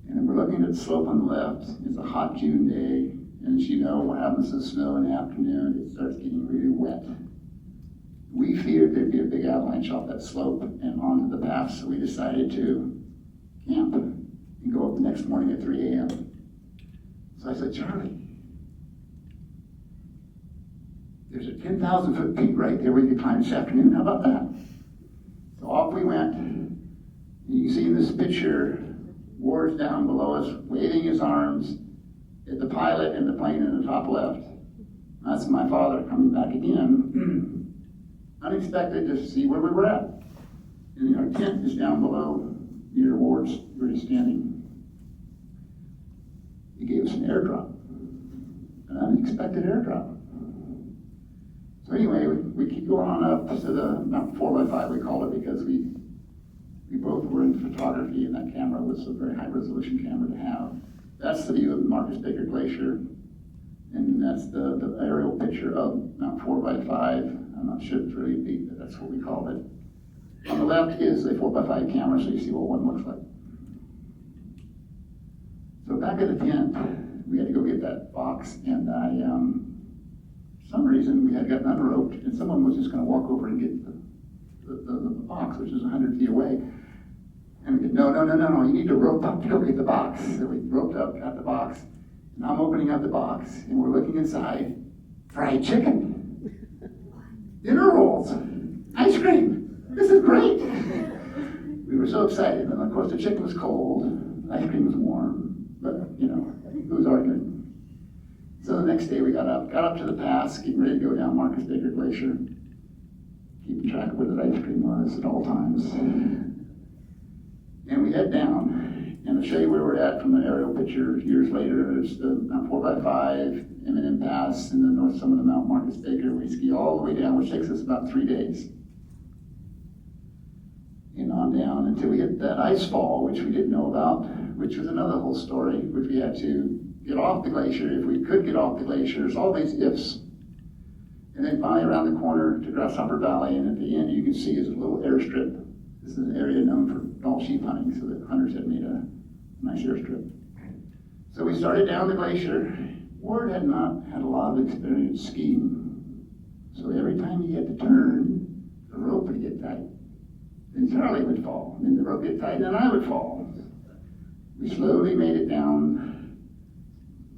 And we're looking at the slope on the left. It's a hot June day. And as you know, what happens to the snow in the afternoon, it starts getting really wet. We feared there'd be a big avalanche off that slope and onto the pass. So we decided to camp and go up the next morning at 3 a.m. So I said, Charlie, there's a 10,000-foot peak right there we could climb this afternoon. How about that? So off we went. And you can see in this picture, Ward's down below us, waving his arms at the pilot and the plane in the top left. That's my father coming back again. Unexpected to see where we were at. And our tent is down below near Ward's where he's standing. He gave us an airdrop, an unexpected airdrop. So anyway, we keep going on up to the Mount 4x5, we call it, because we both were in photography, and that camera was a very high-resolution camera to have. That's the view of Marcus Baker Glacier, and that's the aerial picture of Mount 4x5. I'm not sure it's really a peak, but that's what we call it. On the left is a 4x5 camera, so you see what one looks like. So back at the tent, we had to go get that box, and for some reason, we had gotten unroped, and someone was just going to walk over and get the box, which is 100 feet away. And we said, no, you need to rope up to go get the box. So we roped up, got the box, and I'm opening up the box, and we're looking inside, fried chicken, dinner rolls, ice cream. This is great. We were so excited, and of course the chicken was cold, ice cream was warm, but who was arguing? So the next day we got up to the pass, getting ready to go down Marcus Baker Glacier, keeping track of where the ice cream was at all times. And we head down, and to show you where we're at from the aerial picture years later, there's the Mount 4x5, M&M Pass, and the north summit of Mount Marcus Baker. We ski all the way down, which takes us about 3 days. And on down until we hit that ice fall, which we didn't know about, which was another whole story, which we had to get off the glacier, if we could get off the glacier. There's all these ifs. And then finally around the corner to Grasshopper Valley, and at the end you can see is a little airstrip. This is an area known for Dall sheep hunting, so the hunters had made a nice airstrip. So we started down the glacier, Ward had not had a lot of experience skiing, so every time he had to turn, the rope would get tight. Then Charlie would fall, then the rope would get tight, and then I would fall. We slowly made it down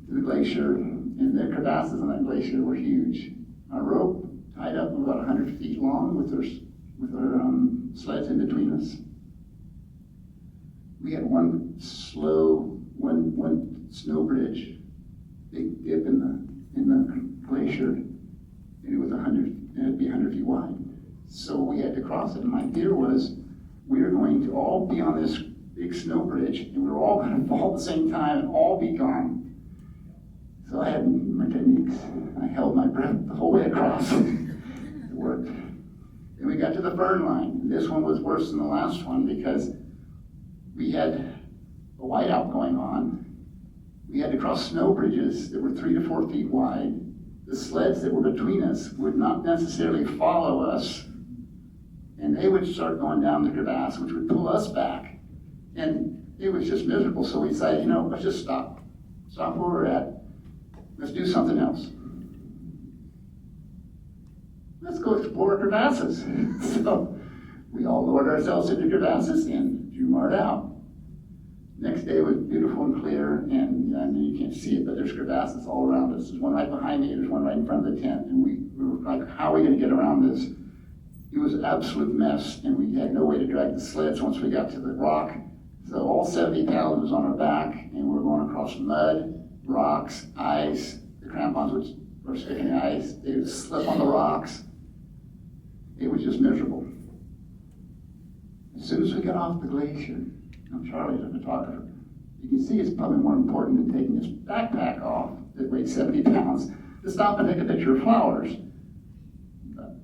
to the glacier, and the crevasses on that glacier were huge. Our rope tied up about 100 feet long with our sleds in between us. We had one snow bridge, big dip in the glacier, and it was it'd be 100 feet wide. So we had to cross it, and my fear was we were going to all be on this big snow bridge, and we were all going to fall at the same time and all be gone. So I had my techniques. I held my breath the whole way across. It worked. Then we got to the fern line. This one was worse than the last one because we had a whiteout going on. We had to cross snow bridges that were 3 to 4 feet wide. The sleds that were between us would not necessarily follow us, and they would start going down the crevasse, which would pull us back. And it was just miserable, so we decided, let's just stop. Stop where we're at. Let's do something else. Let's go explore crevasses. So we all lowered ourselves into crevasses and drew out. Next day was beautiful and clear, and I mean, you can't see it, but there's crevasses all around us. There's one right behind me, there's one right in front of the tent, and we were like, how are we going to get around this? It was an absolute mess, and we had no way to drag the sleds once we got to the rock. So all 70 pounds was on our back, and we were going across mud, rocks, ice. The crampons which were sticking in the ice, they would slip on the rocks. It was just miserable. As soon as we got off the glacier, Charlie's a photographer. You can see it's probably more important than taking this backpack off that weighed 70 pounds to stop and take a picture of flowers. But,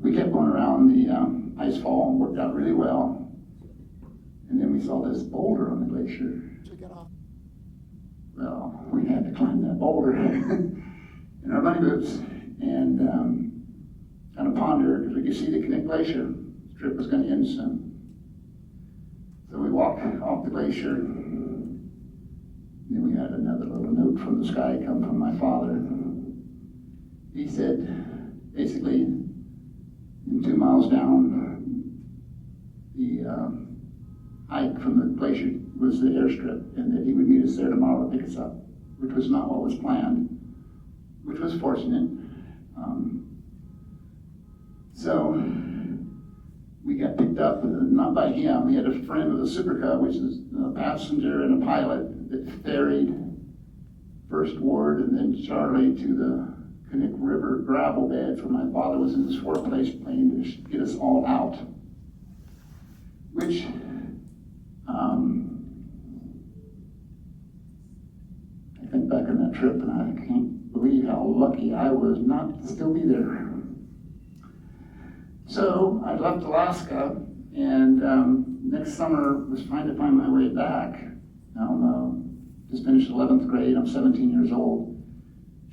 we kept going around the ice fall and worked out really well. And then we saw this boulder on the glacier. So we got off. Well, we had to climb that boulder in our bunny boots and kind of ponder because we could see the Kenai Glacier. The trip was going to end soon. So we walked off the glacier. Then we had another little note from the sky come from my father. He said, basically, in 2 miles down, the hike from the glacier was the airstrip, and that he would meet us there tomorrow to pick us up, which was not what was planned, which was fortunate. So we got picked up, not by him. He had a friend with a Super Cub, which is a passenger and a pilot, that ferried first Ward and then Charlie to the Kenai River gravel bed, for my father was in his 4-place plane to get us all out. Which, I think back on that trip and I can't believe how lucky I was not to still be there. So I left Alaska, and next summer was trying to find my way back. Just finished 11th grade, I'm 17 years old.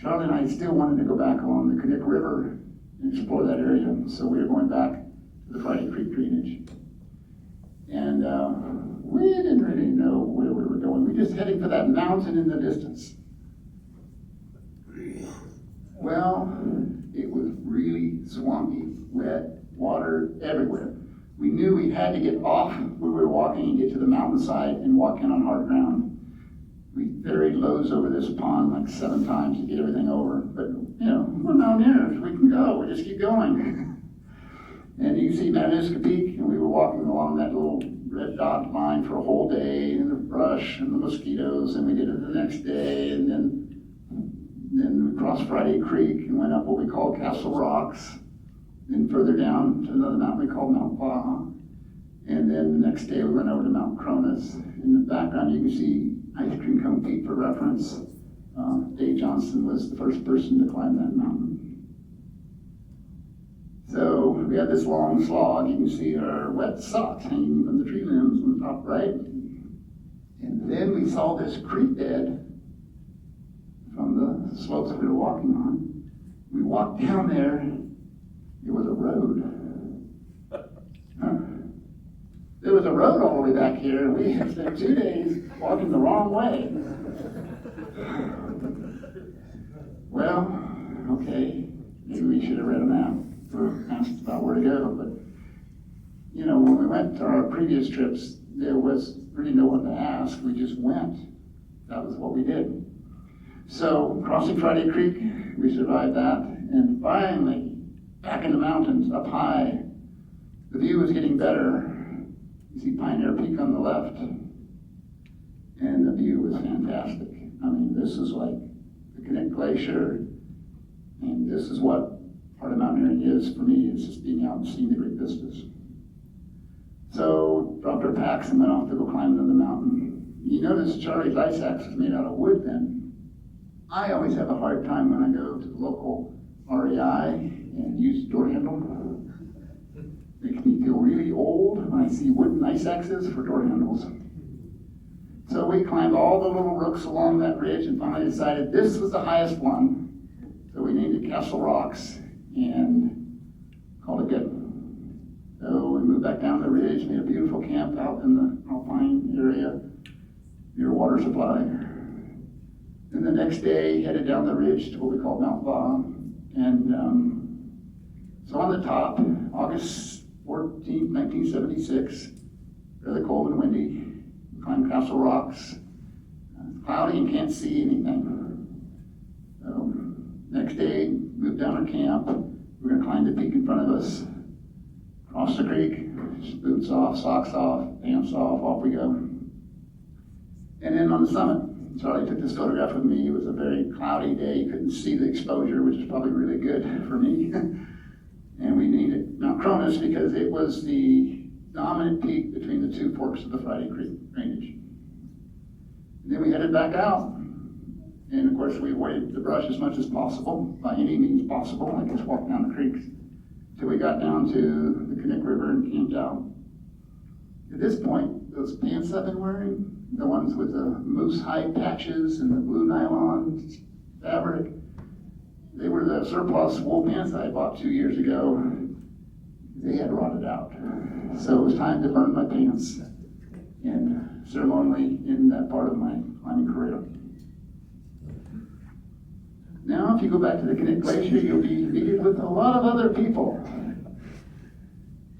Charlie and I still wanted to go back along the Kenai River and explore that area, so we were going back to the Friday Creek drainage. And we didn't really know where we were going. We were just heading for that mountain in the distance. Well, it was really swampy, wet, water everywhere. We knew we had to get off where we were walking and get to the mountainside and walk in on hard ground. We ferried loads over this pond like 7 times to get everything over. But, we're mountaineers. We can go. We just keep going. And you see Mount Peak, and we were walking along that little red dot line for a whole day in the brush and the mosquitoes, and we did it the next day, and then we crossed Friday Creek and went up what we call Castle Rocks. Then further down to another mountain we called Mount Baja. And then the next day we went over to Mount Cronus. In the background you can see Ice Cream Cone Peak for reference. Dave Johnson was the first person to climb that mountain. So we had this long slog. You can see our wet socks hanging from the tree limbs on the top right. And then we saw this creek bed from the slopes that we were walking on. We walked down there. It was a road. There was a road all the way back here, and we had spent 2 days walking the wrong way. Well, okay, maybe we should have read a map or asked about where to go, but when we went to our previous trips, there was really no one to ask. We just went. That was what we did. So, crossing Friday Creek, we survived that, and finally, back in the mountains, up high, the view was getting better. You see Pioneer Peak on the left, and the view was fantastic. I mean, this is like the Kenai Glacier, and this is what part of mountaineering is for me, is just being out and seeing the great vistas. So, dropped our packs and went off to go climb another mountain. You notice Charlie's ice axe was made out of wood then. I always have a hard time when I go to the local REI and use door handle. Makes me feel really old when I see wooden ice axes for door handles. So we climbed all the little rooks along that ridge and finally decided this was the highest one. So we named it Castle Rocks and called it good. So we moved back down the ridge, made a beautiful camp out in the alpine area near water supply. And the next day, headed down the ridge to what we call Mount Fouts. And so on the top, August 14th, 1976, really cold and windy. We climbed Castle Rocks. It's cloudy and can't see anything. So next day, moved down our camp. We're going to climb the peak in front of us. Cross the creek, boots off, socks off, pants off we go. And then on the summit, Charlie took this photograph with me. It was a very cloudy day. You couldn't see the exposure, which is probably really good for me. And we named it Mount Cronus because it was the dominant peak between the two forks of the Friday Creek range. And then we headed back out. And of course, we avoided the brush as much as possible, by any means possible. I just walked down the creeks till we got down to the Kenai River and camped out. At this point, those pants I've been wearing, the ones with the moose hide patches and the blue nylon fabric, they were the surplus wool pants I bought 2 years ago. They had rotted out. So it was time to burn my pants and ceremonially in that part of my climbing career. Now, if you go back to the Kenai Glacier, you'll be greeted with a lot of other people.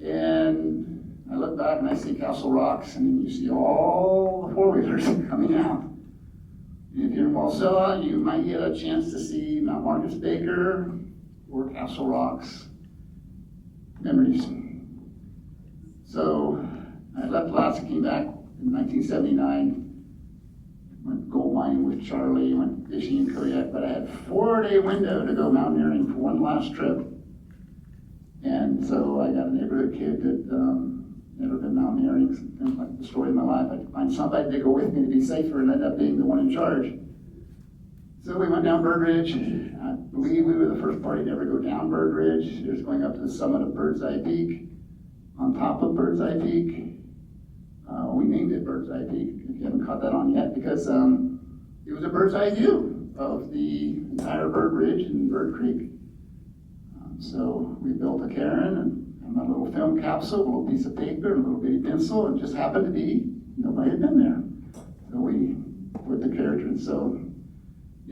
And I look back and I see Castle Rocks, and then you see all the four-wheelers coming out. And if you're in Bonsell, you might get a chance to see Mount Marcus Baker or Castle Rocks. Memories. So I left Alaska, came back in 1979. Went gold mining with Charlie, went fishing in Kodiak, but I had a 4-day window to go mountaineering for one last trip. And so I got a neighborhood kid that never been mountaineering, something like the story of my life. I had to find somebody to go with me to be safer and end up being the one in charge. So we went down Bird Ridge. I believe we were the first party to ever go down Bird Ridge. It was going up to the summit of Bird's Eye Peak. On top of Bird's Eye Peak, we named it Bird's Eye Peak, if you haven't caught that on yet, because it was a bird's eye view of the entire Bird Ridge and Bird Creek. So we built a cairn and my little film capsule, a little piece of paper, and a little bitty pencil, and it just happened to be nobody had been there. So we put the character in. So,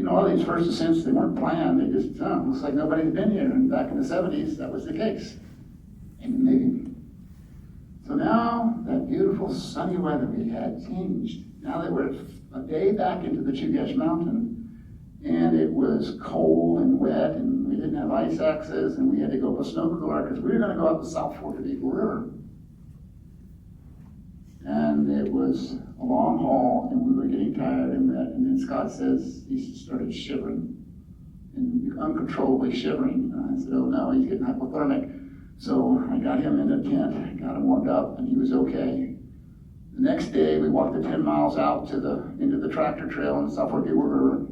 all these first ascents, they weren't planned. They just, looks like nobody had been here. And back in the 70s, that was the case. And maybe. So now, that beautiful sunny weather we had changed. Now that we're a day back into the Chugach Mountains, and it was cold and wet, and we didn't have ice axes, and we had to go up a snow couloir because we were going to go up the South Fork of the Eagle River. And it was a long haul, and we were getting tired and wet, and then Scott says he started shivering, and uncontrollably shivering. And I said, oh no, he's getting hypothermic. So I got him in a tent, got him warmed up, and he was okay. The next day, we walked the 10 miles out to into the tractor trail in the South Fork Eagle River,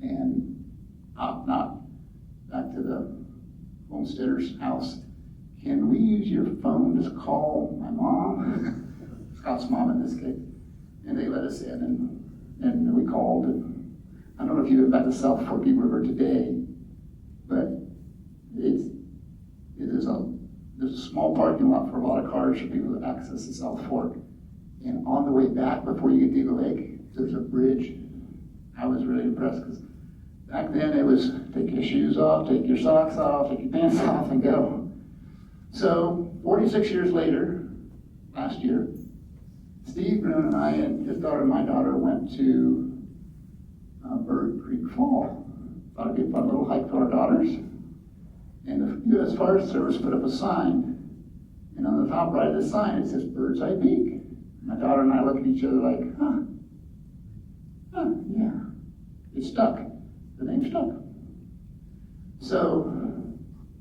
and knock back to the homesteader's house. Can we use your phone to call my mom? Scott's mom in this case. And they let us in, and we called. And I don't know if you've been back to South Fork Eagle River today, but there's a small parking lot for a lot of cars for people to access the South Fork. And on the way back, before you get to Eagle Lake, there's a bridge I was really impressed because back then it was take your shoes off, take your socks off, take your pants off, and go. So 46 years later, last year, Steve Brown and I and his daughter and my daughter went to Bird Creek Fall. Thought it'd be a fun little hike for our daughters. And the U.S. Forest Service put up a sign, and on the top right of the sign it says Bird's Eye Peak. My daughter and I look at each other like, yeah, it stuck. The name stuck. So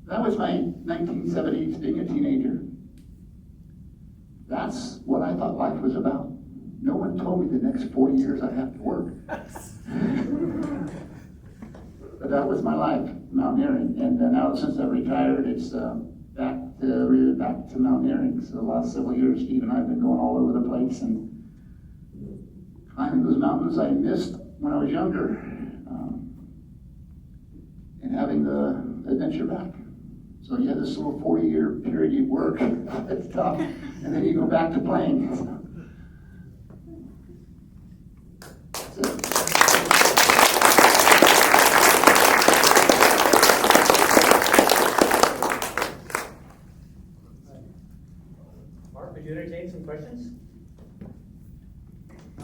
that was my 1970s, being a teenager. That's what I thought life was about. No one told me the next 40 years I have to work. But that was my life, mountaineering. And now since I've retired, it's back to mountaineering. So the last several years, Steve and I have been going all over the place and climbing those mountains I missed when I was younger, and having the adventure back. So you have this little 40-year period you work, it's tough, and then you go back to playing. Mark, would you entertain some questions?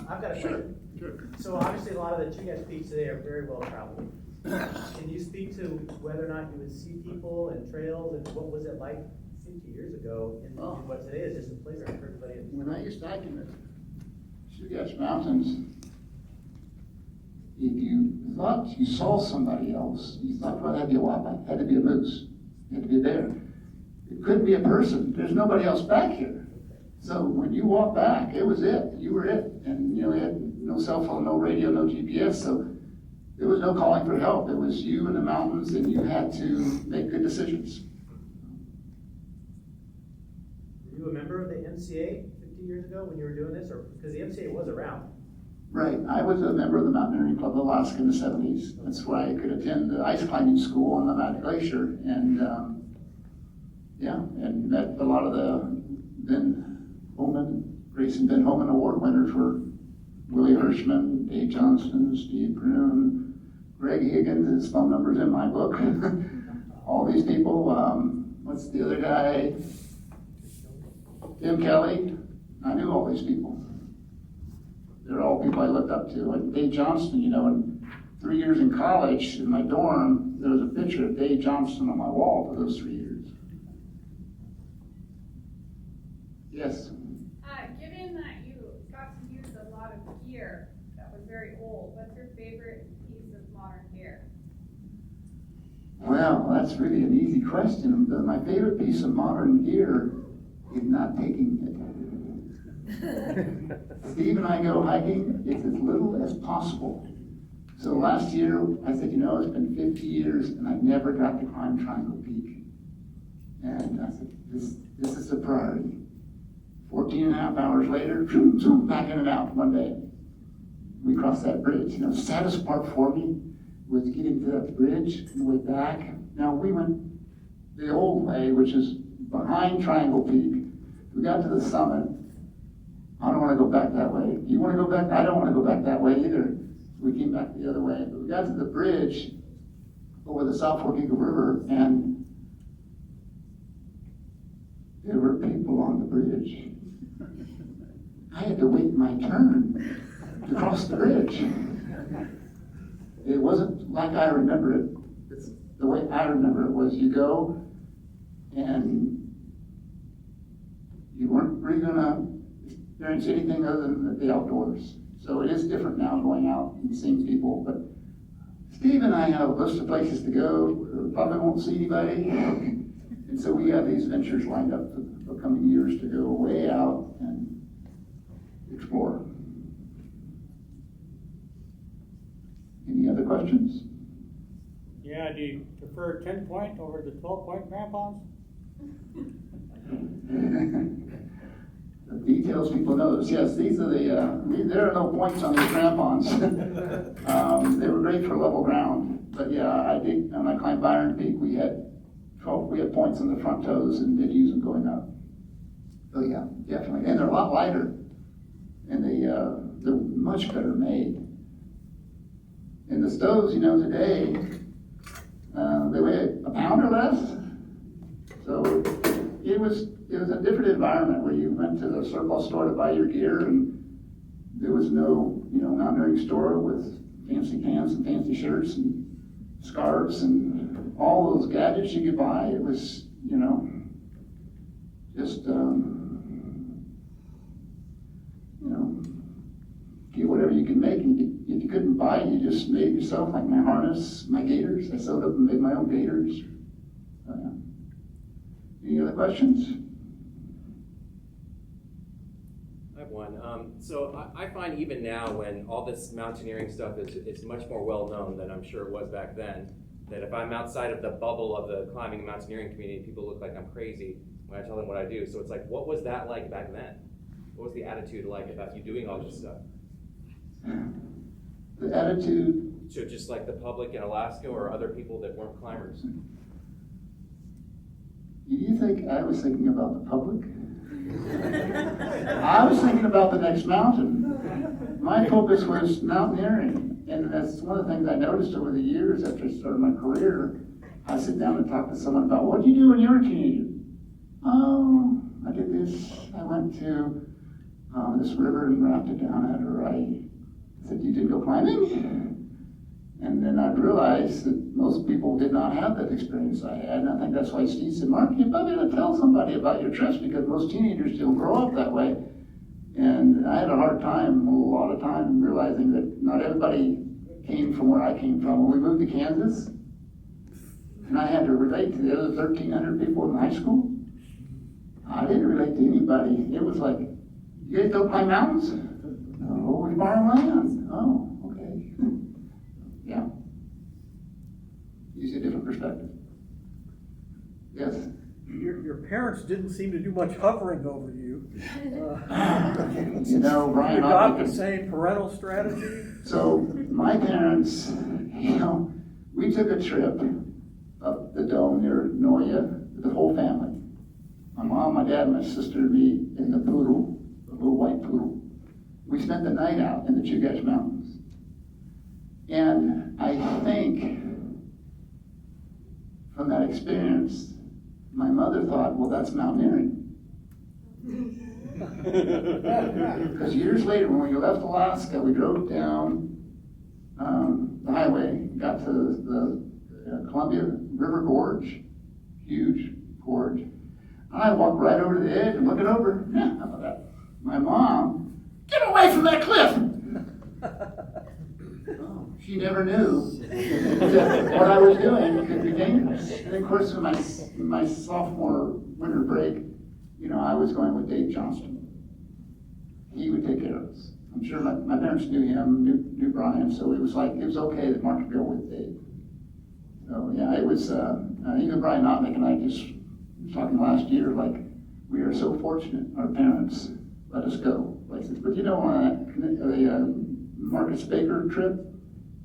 I've got a Sure. question. Sure. So obviously a lot of the Chugach peaks today are very well traveled. Can you speak to whether or not you would see people and trails, and what was it like 50 years ago in what today is just a playground for everybody? When I used to hike in the Chugach Mountains, if you thought you saw somebody else, you thought, well, it had to be a wildlife, it had to be a moose, it had to be a bear. It couldn't be a person. There's nobody else back here. So when you walked back, it was it. You were it. And you had no cell phone, no radio, no GPS, so there was no calling for help. It was you in the mountains, and you had to make good decisions. Were you a member of the MCA 50 years ago when you were doing this, or because the MCA was around? Right. I was a member of the Mountaineering Club of Alaska in the 70s. That's where I could attend the ice climbing school on the Mount Glacier, and and met a lot of the then Hoeman Award winners were Willie Hirschman, Dave Johnston, Steve Broon, Greg Higgins. His phone number's in my book. All these people. What's the other guy? Tim Kelly. I knew all these people. They're all people I looked up to. And Dave Johnston, in 3 years in college, in my dorm, there was a picture of Dave Johnston on my wall for those 3 years. Yes? Given that you got to use a lot of gear that was very old, what's your favorite piece of modern gear? Well, that's really an easy question. My favorite piece of modern gear is not taking it. Steve and I go hiking, it's as little as possible. So last year, I said, it's been 50 years and I never got to climb Triangle Peak. And I said, this is a priority. 14 and a half hours later, zoom, back in and out one day. We crossed that bridge. The saddest part for me was getting to that bridge and the way back. Now, we went the old way, which is behind Triangle Peak. We got to the summit. I don't want to go back that way. You want to go back? I don't want to go back that way either. We came back the other way. But we got to the bridge over the South Fork Eagle River, and there were people on the bridge. I had to wait my turn to cross the bridge. It wasn't like I remember it. It's the way I remember it was you go and you weren't really going to experience anything other than the outdoors. So it is different now going out and seeing people. But Steve and I have a list of places to go. Probably won't see anybody. And so we have these ventures lined up for the coming years to go way out and explore. Any other questions? Yeah, do you prefer 10-point over the 12-point crampons? The details people notice. Yes, these are there are no points on these crampons. They were great for level ground. But yeah, I did, when I climbed Byron Peak, we had points on the front toes and did use them going up. So yeah, definitely. And they're a lot lighter. And they're much better made. And the stoves, you know, today, they weigh a pound or less. So it was a different environment where you went to the surplus store to buy your gear, and there was no, you know, mountaineering store with fancy pants and fancy shirts and scarves and all those gadgets you could buy. It was, you know, just, you know, get whatever you could make. And if you couldn't buy it, you just made it yourself, like my harness, my gaiters. I sewed up and made my own gaiters. Any other questions? I have one. So I find even now when all this mountaineering stuff is much more well known than I'm sure it was back then, that if I'm outside of the bubble of the climbing and mountaineering community, people look like I'm crazy when I tell them what I do. So it's like, what was that like back then? What was the attitude like about you doing all this stuff? The attitude? So just like the public in Alaska or other people that weren't climbers? Do you think I was thinking about the public? I was thinking about the next mountain. My focus was mountaineering, and that's one of the things I noticed over the years after I started my career. I sit down and talk to someone about, what did you do when you were a teenager? Oh, I did this. I went to this river and rafted down it, or I said, you did go climbing? And then I realized that most people did not have that experience I had, and I think that's why Steve said, Mark, you probably ought to tell somebody about your trips, because most teenagers don't grow up that way. And I had a lot of time, realizing that not everybody came from where I came from. When we moved to Kansas, and I had to relate to the other 1,300 people in high school, I didn't relate to anybody. It was like, you guys don't climb mountains? No, we farm land. Oh, okay. Yeah. Use a different perspective. Yes? Your parents didn't seem to do much hovering over you. You know, Brian, you adopt the same parental strategy? So my parents, you know, we took a trip up the dome near Noya, the whole family. My mom, my dad, my sister, me, and the poodle, the little white poodle. We spent the night out in the Chugach Mountains. And I think from that experience, my mother thought, well, that's mountaineering. Because years later, when we left Alaska, we drove down the highway, got to the Columbia River Gorge, huge gorge. I walked right over to the edge and looked it over. Yeah, how about that? My mom, get away from that cliff! Oh, she never knew that what I was doing could be dangerous. And of course, in my sophomore winter break, you know, I was going with Dave Johnston. He would take care of us. I'm sure my parents knew him, knew Brian, so it was okay that Mark could go with Dave. So yeah, it was, even Brian Notnick and I just were talking last year, like, we are so fortunate our parents let us go places. But you know, on a Marcus Baker trip,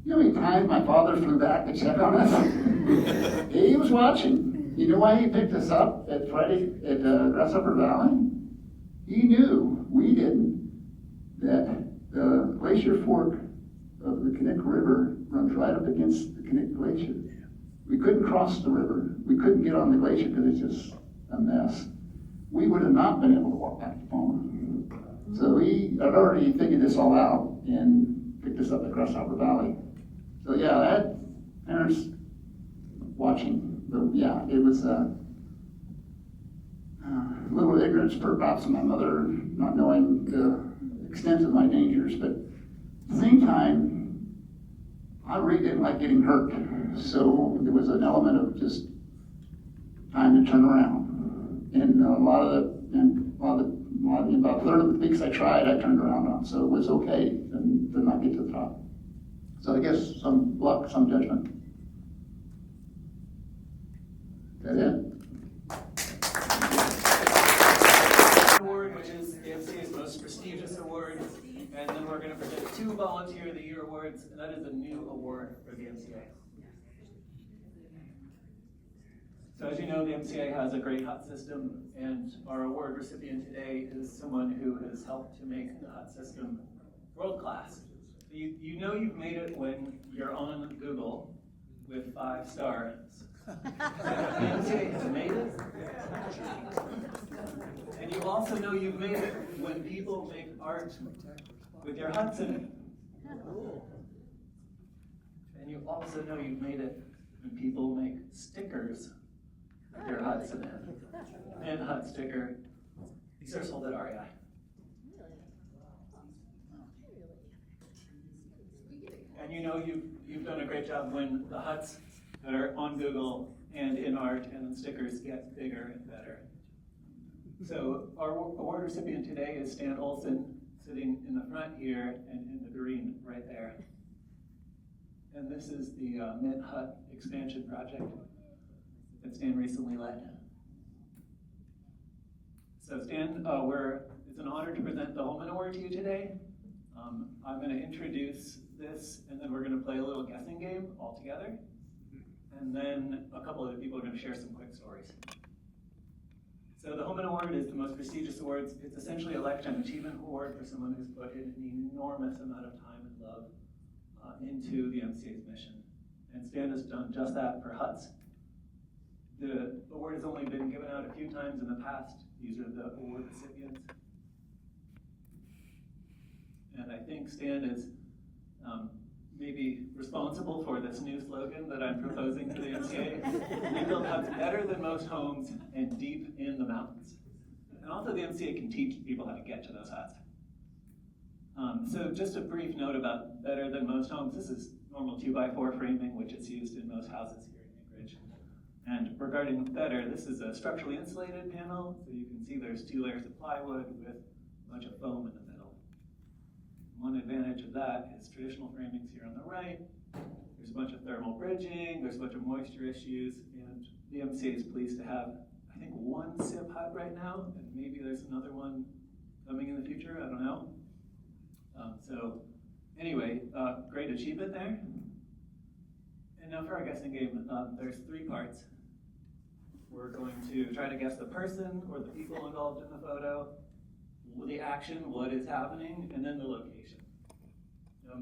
you know how many times my father flew back to check on us? He was watching. You know why he picked us up at Friday at Grasshopper Valley? He knew, we didn't, that the glacier fork of the Kenai River runs right up against the Kenai Glacier. We couldn't cross the river. We couldn't get on the glacier because it's just a mess. We would have not been able to walk back to Palmer. So he had already figured this all out and picked us up at Grasshopper Valley. So yeah, I had parents watching. But yeah, it was a little ignorance perhaps of my mother, not knowing the extent of my dangers. But at the same time, I really didn't like getting hurt. So there was an element of just time to turn around. And about a third of the peaks I tried, I turned around on. So it was okay to not get to the top. So I guess some luck, some judgment. Is that it? Award, which is the MCA's most prestigious award, and then we're going to present 2 Volunteer of the Year awards, and that is a new award for the MCA. So as you know, the MCA has a great hut system, and our award recipient today is someone who has helped to make the hut system world class. So you know you've made it when you're on Google with 5 stars. MCA has made it. And you also know you've made it when people make art with your huts in it. And you also know you've made it when people make stickers with your huts in it. And hut sticker. These are sold at REI. And you know you've done a great job when the huts that are on Google and in art and in stickers get bigger and better. So our award recipient today is Stan Olsen, sitting in the front here and in the green right there. And this is the Mint Hut expansion project that Stan recently led. So Stan, it's an honor to present the Hoeman Award to you today. I'm going to introduce this, and then we're going to play a little guessing game all together. And then a couple other people are going to share some quick stories. So the Hoeman Award is the most prestigious award. It's essentially a lifetime achievement award for someone who's put in an enormous amount of time and love into the MCA's mission. And Stan has done just that for huts. The award has only been given out a few times in the past. These are the award recipients. And I think Stan is maybe responsible for this new slogan that I'm proposing to the MCA. We build huts better than most homes and deep in the mountains. And also the MCA can teach people how to get to those huts. So just a brief note about better than most homes. This is normal 2x4 framing, which is used in most houses here in Anchorage. And regarding better, this is a structurally insulated panel. So you can see there's 2 layers of plywood with a bunch of foam in the middle. One advantage of that is traditional framings here on the right. There's a bunch of thermal bridging, there's a bunch of moisture issues, and the MCA is pleased to have, I think, 1 SIP hut right now, and maybe there's another one coming in the future, I don't know. So anyway, great achievement there. And now for our guessing game, there's 3 parts. We're going to try to guess the person or the people involved in the photo, the action, what is happening, and then the location.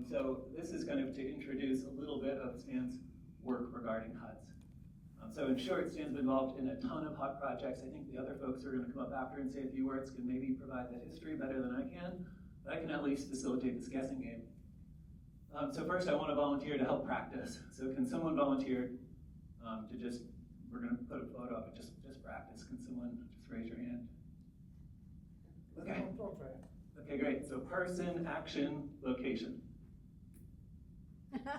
So this is kind of to introduce a little bit of Stan's work regarding huts. So in short, Stan's been involved in a ton of hut projects. I think the other folks who are going to come up after and say a few words can maybe provide that history better than I can, but I can at least facilitate this guessing game. So first I want to volunteer to help practice. So can someone volunteer to just, we're going to put a photo up and just practice. Can someone just raise your hand? Okay. Okay, great. So person, action, location. Stan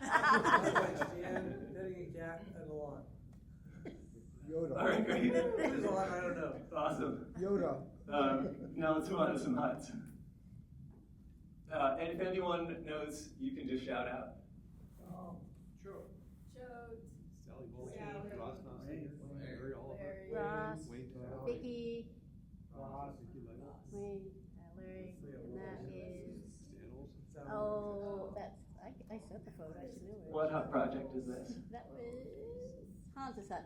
petting a cat at a lawn. Yoda. All right, great. There's a lot I don't know. Awesome. Yoda. Now let's move on to some huts. And if anyone knows, you can just shout out. Sure. Sally Bolton, Sally. Ross Nelson, Larry Oliver, Ross, Wayne Taylor, Vicky, Wayne, Larry, and that is, Stan Olsen. oh, that's, I sent the photo, I should know it. What hut project is this? That was Hans's hut.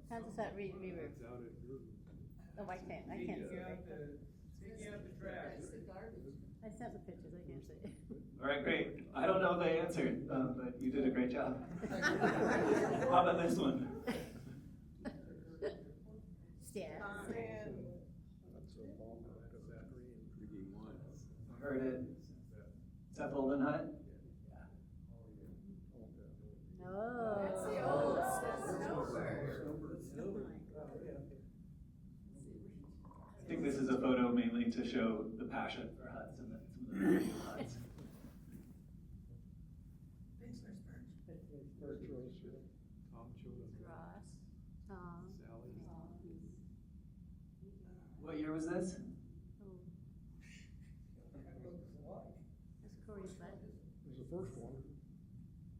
Hans's hut, Reaver. It's out at Groove. Oh, I can't see it. Taking out the trash. I sent the pictures, I can't see it. All right, great. I don't know if they answered, but you did a great job. How about this one? Stan. That's a bomb. Zachary and Brigade 1. Heard it. Seth Holden hut? Oh. That's the old Snowbird. I think this is a photo mainly to show the passion for huts and some of the beautiful huts. First choice, yeah. Tom Choda, Ross, Tom. Sally, What year was this? Oh. That's Corey's butt. It was the first one.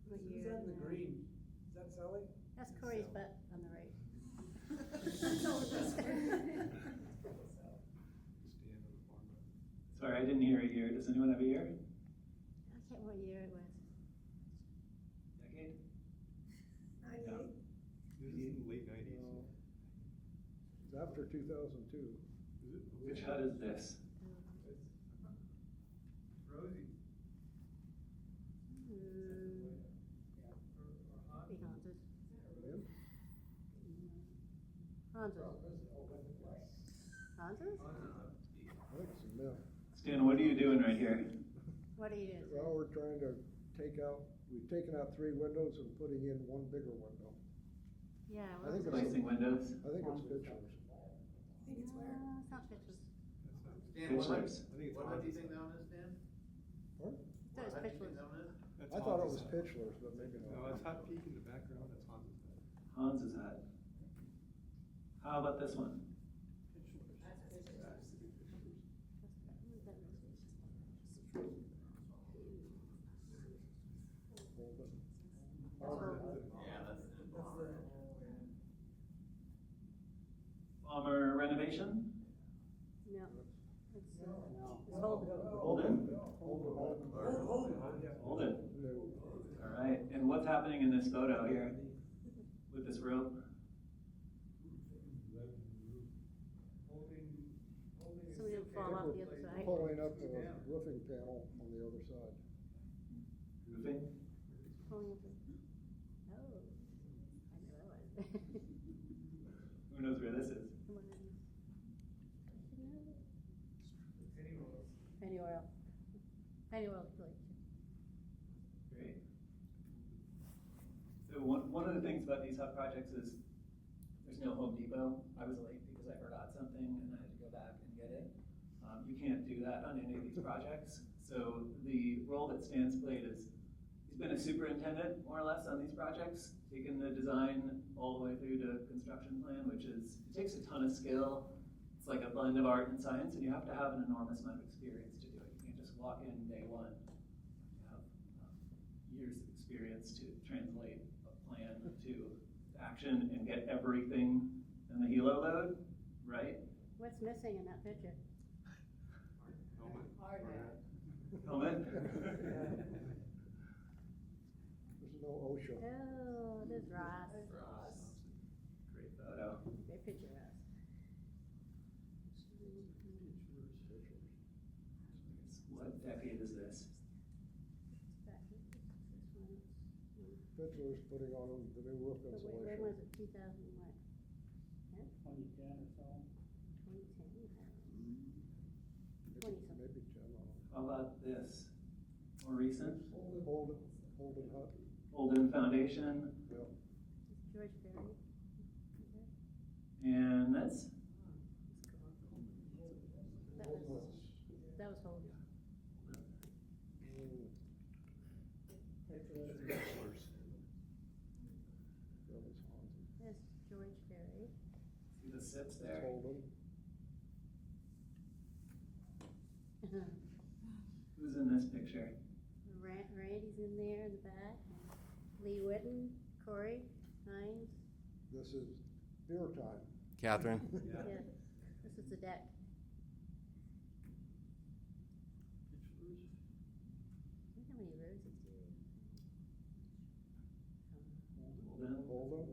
What Who's year? that in the green? Is that Sally? That's Corey's butt on the right. Stan on the farm. Sorry, I didn't hear a year. Does anyone have a year? I can't remember what year it was. Decade? This is in the late 90s. It's after 2002. Is it? Which hut is this? Oh. Rosie. Hans's? Hans's? I think it's a myth. Stan, what are you doing right here? What are you doing? Well, we're trying to we've taken out 3 windows and putting in 1 bigger window. Yeah, I what think is it's it? Placing windows? I think it's Pitchers. It's not pictures. Stan, Pitchlers. I think it's What do you Hans's. think that one is, Dan? Pardon? That was What do you think pictures. that one is? That's I thought it was Hans's hat. Pitchlers, but maybe No, not. it's Hot Peak in the background, that's Hans's hat. Hans's hat. How about this one? Bomber renovation? No. It's Holden. Holden? All right, and what's happening in this photo here with this rope? So we didn't fall off the other side. Pulling up a roofing panel on the other side. Roofing? Pulling up the- Oh, I know that one. Who knows where this is? Come on. Penny oil. Penny oil collection. Great. So one of the things about these hub projects is there's no Home Depot. I was late because I forgot something and I had to go back and get it. You can't do that on any of these projects. So the role that Stan's played is he's been a superintendent more or less on these projects, taken the design all the way through to construction plan, which is, it takes a ton of skill. It's like a blend of art and science, and you have to have an enormous amount of experience to do it. You can't just walk in day one. You have years of experience to translate a plan to action and get everything in the helo load, right? What's missing in that picture? Helmet? There's no OSHA. Oh, there's Ross. Great photo. Great picture, Ross. What decade is this? Pitchler's putting on the new roof When insulation. was it, 2000 what? 2010 or so. 2010? Maybe 10 on it. How about this? More recent? Holden Hut. Olden Foundation. Yeah. George Berry. And this? That was Holden. That's George Berry. See the sips That's there? Holden. Who's in this picture? Randy's in there in the back. Lee Witten, Corey, Hines. This is beer time. Catherine? Yeah. This is the deck. Look how many roses there is. Olden? Holden.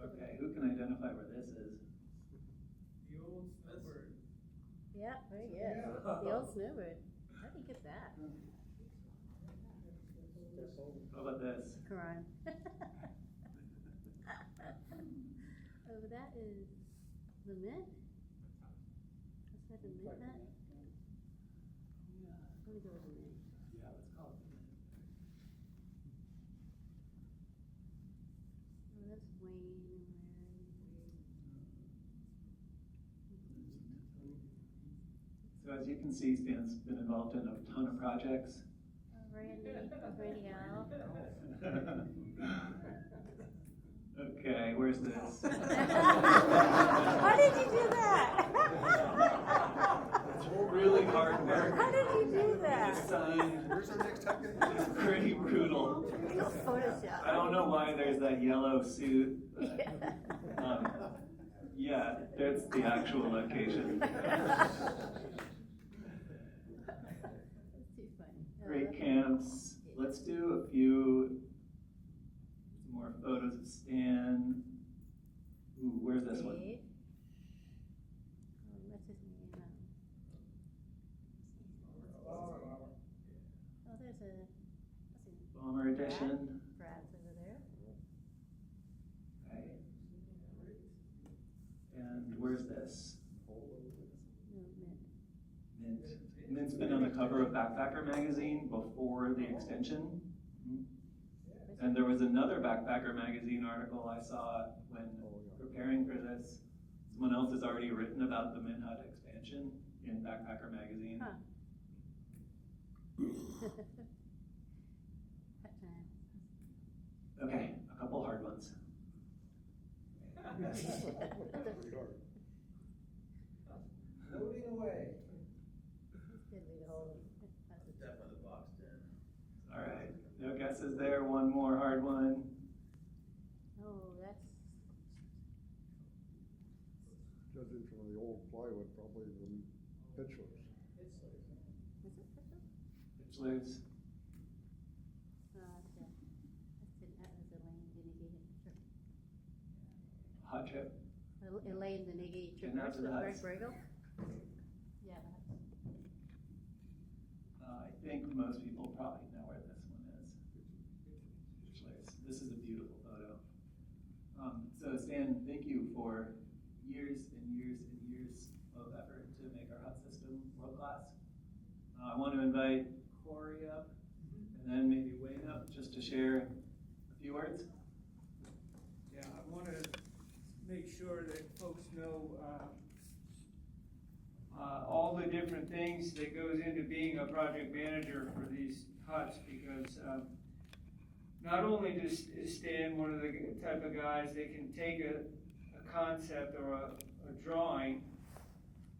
Okay, who can identify where this is? The old snowbird. Yeah, very good. The old snowbird. How do you get that? How about this? Quran. Oh, that is the mint? Is that the mint hat? Let me go with the mint. Yeah, let's call it. Oh, that's Wayne and Larry. So as you can see, Stan's been involved in a ton of projects. Randy Howell. Okay, where's this? How did you do that? It's really hard work. How did you do that? This sign Where's our next tuck in? is pretty brutal. Photoshop. I don't know why there's that yellow suit. Yeah. Yeah, that's the actual location. That's too funny. Oh, Great that's- camps. Let's do a few more photos of Stan. Ooh, where's this one? Dave. Oh, what's his name? Oh, there's a, what's his name? Bomber edition. Brad's over there. Where's this? No, mint. Mint. Mint's been on the cover of Backpacker magazine before the extension. And there was another Backpacker magazine article I saw when preparing for this. Someone else has already written about the Mint Hut expansion in Backpacker magazine. Huh. Hut time. Okay, a couple hard ones. Loading away. It's gonna be the whole. Definitely the box then. All right, no guesses there. One more hard one. Oh, that's, Judging from the old plywood, probably the pitchlers. is it Crystal? Pitchlers. Hot chip. Elaine, the Niggy Getting out Traverse to the with Greg huts. Bregel? Yeah, that's. I think most people probably know where this one is. Pitchlers. This is a beautiful photo. So Stan, thank you for years and years and years of effort to make our hut system world class. I want to invite Corey up and then maybe Wayne up just to share a few words. Yeah, I want to make sure that folks know all the different things that goes into being a project manager for these huts, because not only does Stan one of the type of guys that can take a concept or a drawing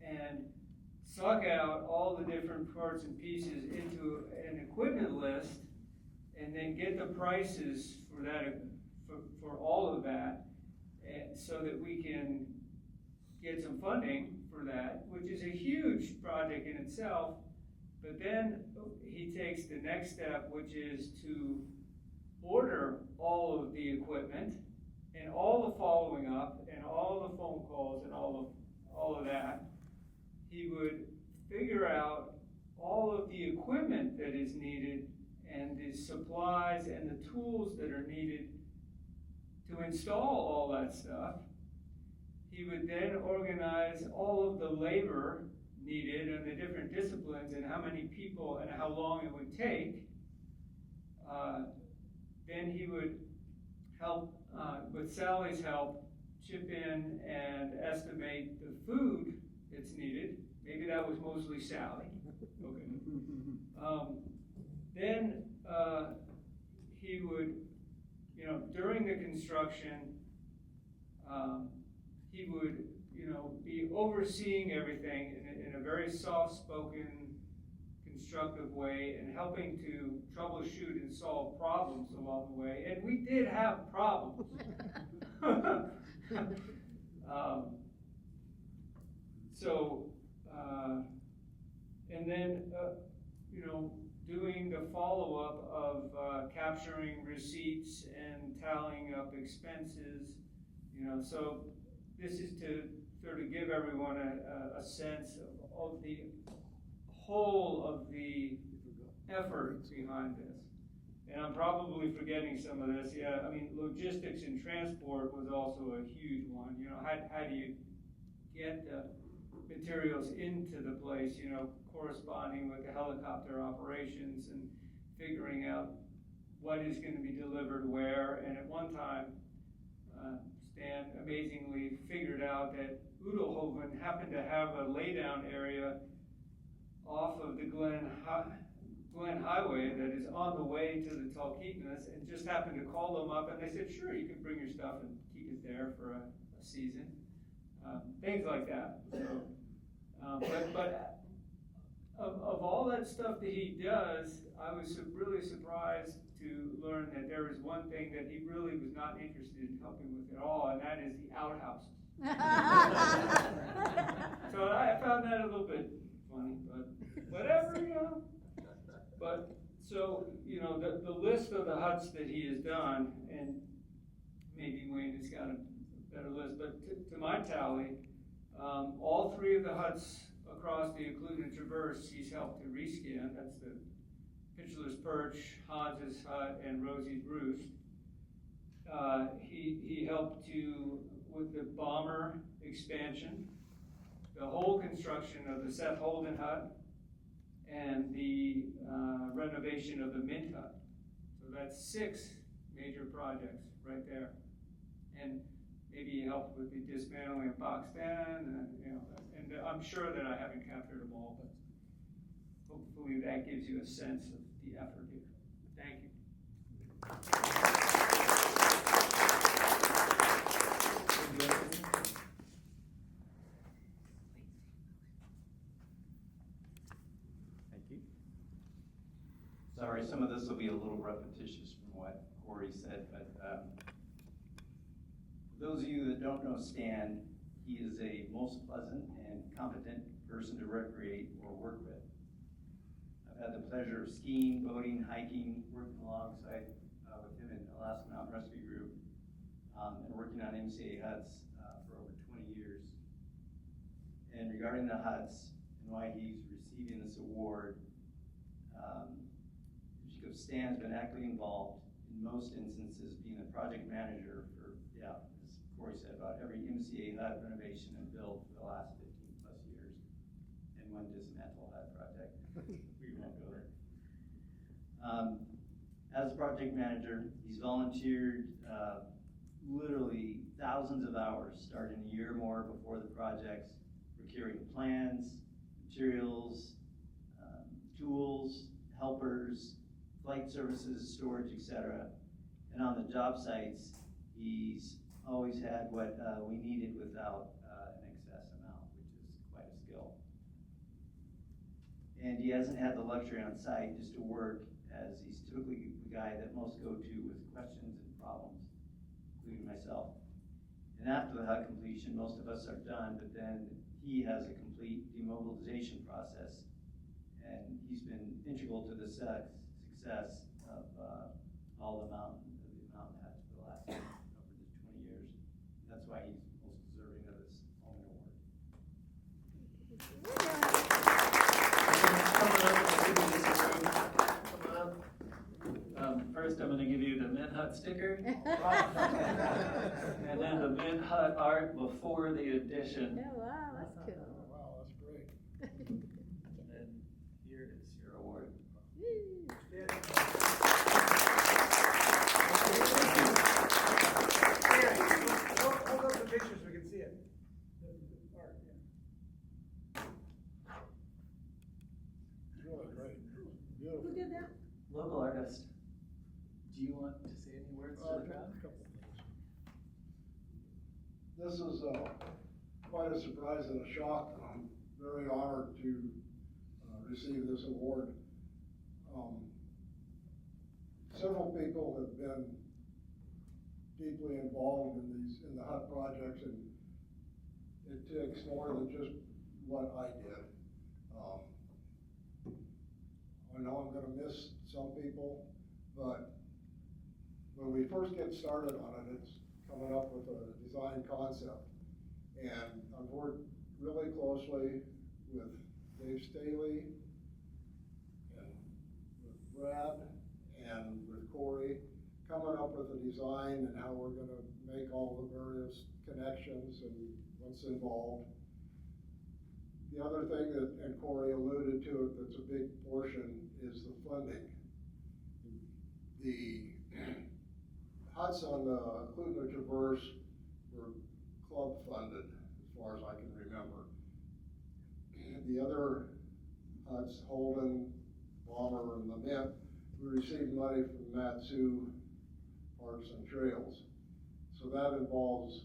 and suck out all the different parts and pieces into an equipment list and then get the prices for that, for all of that, so that we can get some funding for that, which is a huge project in itself. But then he takes the next step, which is to order all of the equipment and all the following up and all the phone calls and all of that. He would figure out all of the equipment that is needed and the supplies and the tools that are needed to install all that stuff. He would then organize all of the labor needed and the different disciplines and how many people and how long it would take. Then he would help, with Sally's help, chip in and estimate the food that's needed. Maybe that was mostly Sally. Okay. Then he would, during the construction, he would, be overseeing everything in a very soft-spoken, constructive way and helping to troubleshoot and solve problems along the way. And we did have problems. And then, doing the follow-up of capturing receipts and tallying up expenses, so this is to sort of give everyone a sense of the whole of the effort behind this. And I'm probably forgetting some of this. Yeah, I mean, logistics and transport was also a huge one. How do you get the materials into the place, corresponding with the helicopter operations and figuring out what is going to be delivered where. And at one time, Stan amazingly figured out that Hoeman happened to have a laydown area off of the Glen Highway that is on the way to the Talkeetnas, and just happened to call them up, and they said, sure, you can bring your stuff and keep it there for a season. Things like that. So, but of all that stuff that he does, I was really surprised to learn that there is one thing that he really was not interested in helping with at all, and that is the outhouses. So I found that a little bit funny, but whatever, But so, the list of the huts that he has done, and maybe Wayne has got a better list, but to my tally, all three of the huts across the Occluded Traverse he's helped to reskin. That's the Pitchler's Perch, Hans's Hut, and Rosie's Roost. He helped to with the bomber expansion, the whole construction of the Seth Holden hut, and the renovation of the Mint hut. So that's 6 major projects right there. And maybe help with the dismantling of Box 10, and I'm sure that I haven't captured them all, but hopefully that gives you a sense of the effort here. Thank you. Thank you. Sorry, some of this will be a little repetitious from what Corey said, but for those of you that don't know Stan, he is a most pleasant and competent person to recreate or work with. I've had the pleasure of skiing, boating, hiking, working alongside with him in Alaska Mountain Rescue Group, and working on MCA huts for over 20 years. And regarding the huts and why he's receiving this award, Stan's been actively involved in most instances, being the project manager for, as Corey said, about every MCA hut renovation and build for the last 15 plus years, and one dismantle hut project. We won't go there. As project manager, he's volunteered literally thousands of hours, starting a year or more before the projects, procuring plans, materials, tools, helpers, flight services, storage, etc. And on the job sites, he's always had what we needed without an excess amount, which is quite a skill. And he hasn't had the luxury on site just to work, as he's typically the guy that most go to with questions and problems, including myself. And after the hut completion, most of us are done, but then he has a complete demobilization process, and he's been integral to the success of all the mountain huts for the last over 20 years. That's why he's most deserving of this Hoeman Award. First, I'm going to give you the Mint Hut sticker, and then the Mint Hut art before the addition. Oh, wow, that's cool. Wow, that's great. And then here is your award. Woo. Hold up the pictures, we can see it. The art, Really great. Beautiful. Who did that? Local artist. Do you want to say any words to the crowd? A couple of things. This is quite a surprise and a shock. I'm very honored to receive this award. Several people have been deeply involved in the hut projects, and it takes more than just what I did. I know I'm going to miss some people, but when we first get started on it, it's coming up with a design concept. And I've worked really closely with Dave Staley and with Brad and with Corey, coming up with a design and how we're going to make all the various connections and what's involved. The other thing that, and Corey alluded to it, that's a big portion, is the funding. The huts on the Klutner Traverse were club funded, as far as I can remember. The other huts, Holden, Bomber, and the Mint, we received money from Matsu Parks and Trails. So that involves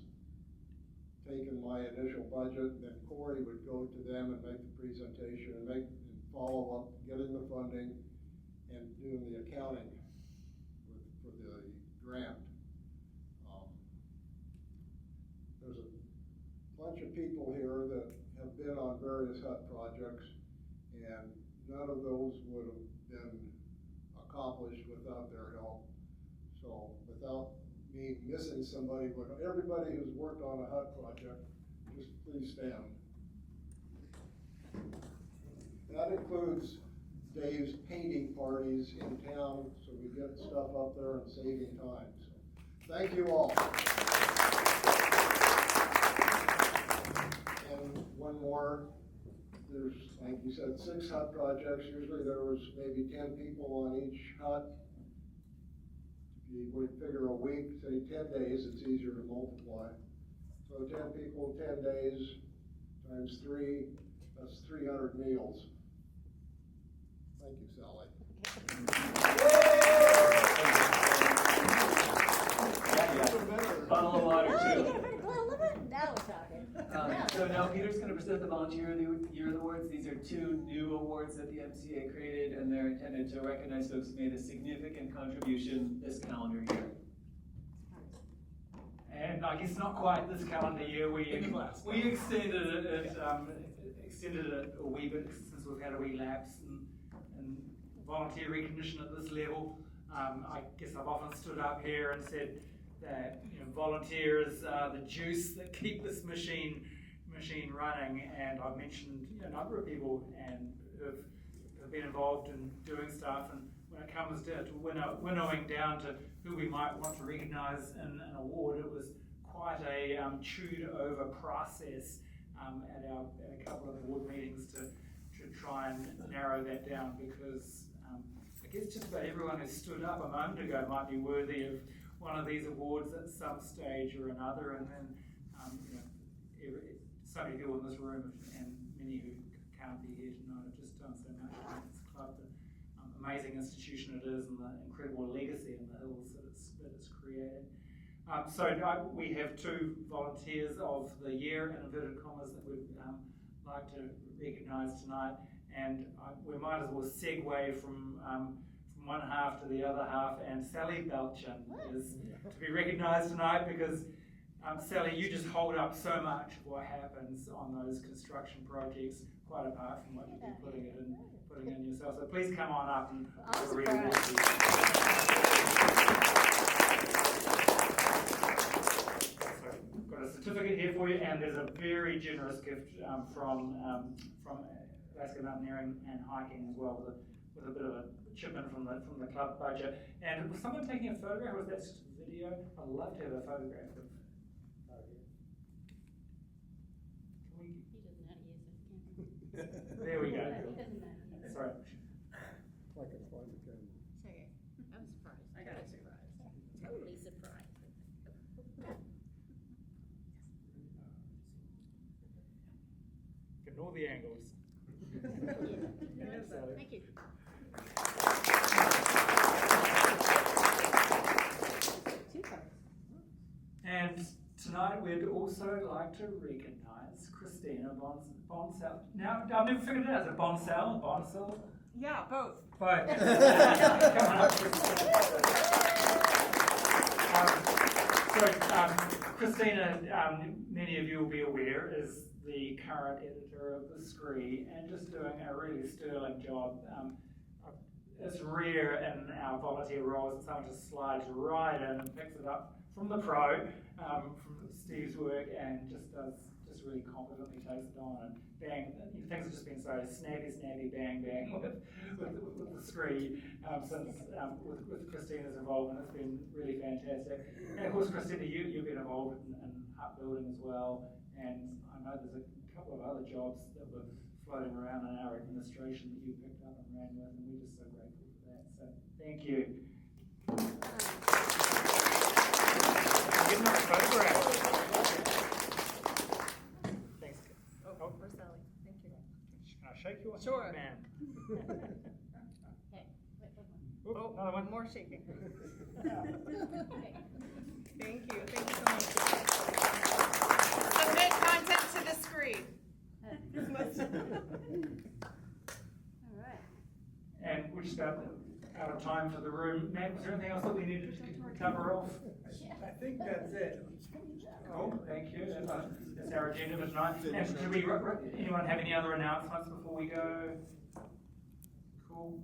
taking my initial budget, then Corey would go to them and make the presentation and follow up, getting the funding, and doing the accounting for the grant. There's a bunch of people here that have been on various hut projects, and none of those would have been accomplished without their help. So without me missing somebody, but everybody who's worked on a hut project, just please stand. That includes Dave's painting parties in town, so we get stuff up there and saving time. So thank you all. one more. There's, like you said, 6 hut projects. Usually there was maybe 10 people on each hut. If you would figure a week, say 10 days, it's easier to multiply. So 10 people, 10 days, times 3, that's 300 meals. Thank you, Sally. Bottle of water too. Now we're talking. So now Peter's going to present the Volunteer of the Year Awards. These are 2 new awards that the MCA created, and they're intended to recognize folks who made a significant contribution this calendar year. And I guess not quite this calendar year. We extended it a wee bit since we've had a wee lapse in volunteer recognition at this level. I guess I've often stood up here and said that volunteers are the juice that keep this machine running, and I've mentioned a number of people and who've been involved in doing stuff. And when it comes down to winnowing down to who we might want to recognise in an award, it was quite a chewed over process at a couple of award meetings to try and narrow that down, because I guess just about everyone who stood up a moment ago might be worthy of one of these awards at some stage or another. And then so many people in this room and many who can't be here tonight have just done so much for this club, the amazing institution it is, and the incredible legacy in the hills that it's created. So we have 2 volunteers of the year, in inverted commas, that we'd like to recognise tonight. And we might as well segue from one half to the other half, and Sally Balchin is to be recognised tonight, because Sally, you just hold up so much of what happens on those construction projects, quite apart from what you've been putting in yourself. So please come on up and read a word to you. So we've got a certificate here for you, and there's a very generous gift from Alaska Mountaineering and Hiking as well, with a bit of a chip in from the club budget. And was someone taking a photograph, or was that just a video? I'd love to have a photograph of. There we go. Sorry. Sorry, I'm surprised. I got surprised. Totally surprised. Getting all the angles. Thank you. And tonight we'd also like to recognise Christina Bonsell. Now, I've never figured it out. Is it Bonsell? Yeah, both. Both. Come on up, Christina, many of you will be aware, is the current editor of the Scree, and just doing a really sterling job. It's rare in our volunteer roles that someone just slides right in and picks it up from the pro, from Steve's work, and just really competently takes it on, and bang, things have just been so snappy, bang with the Scree since with Christina's involvement. It's been really fantastic. And of course, Christina, you've been involved in hut building as well, and I know there's a couple of other jobs that were floating around in our administration that you picked up and ran with, and we're just so grateful for that. So thank you. Getting our photograph. Thanks. Oh, for Sally. Thank you. Can I shake your Sure. hand, ma'am? Okay. Oh, another one. more shaking. Thank you so much. Submit content to the screen. All right. And we're just about out of time for the room. Matt, was there anything else that we needed to cover off? I think that's it. Cool, thank you. That's our agenda for tonight. And do anyone have any other announcements before we go? Cool.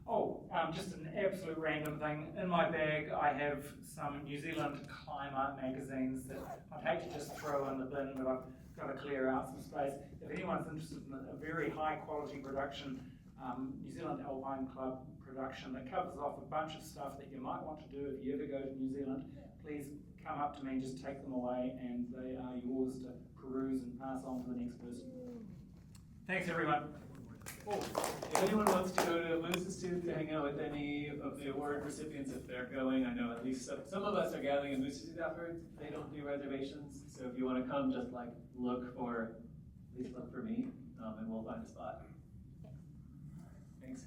Oh, just an absolute random thing. In my bag, I have some New Zealand climber magazines that I'd hate to just throw in the bin, but I've got to clear out some space. If anyone's interested in a very high quality production New Zealand Alpine Club production that covers off a bunch of stuff that you might want to do if you ever go to New Zealand. Please come up to me and just take them away, and they are yours to peruse and pass on to the next person. Thanks, everyone. Oh, if anyone wants to go to Moose's Tooth to hang out with any of the award recipients, if they're going, I know at least some of us are gathering in Moose's Tooth afterwards. They don't do reservations, so if you want to come, just like at least look for me, and we'll find a spot. Thanks.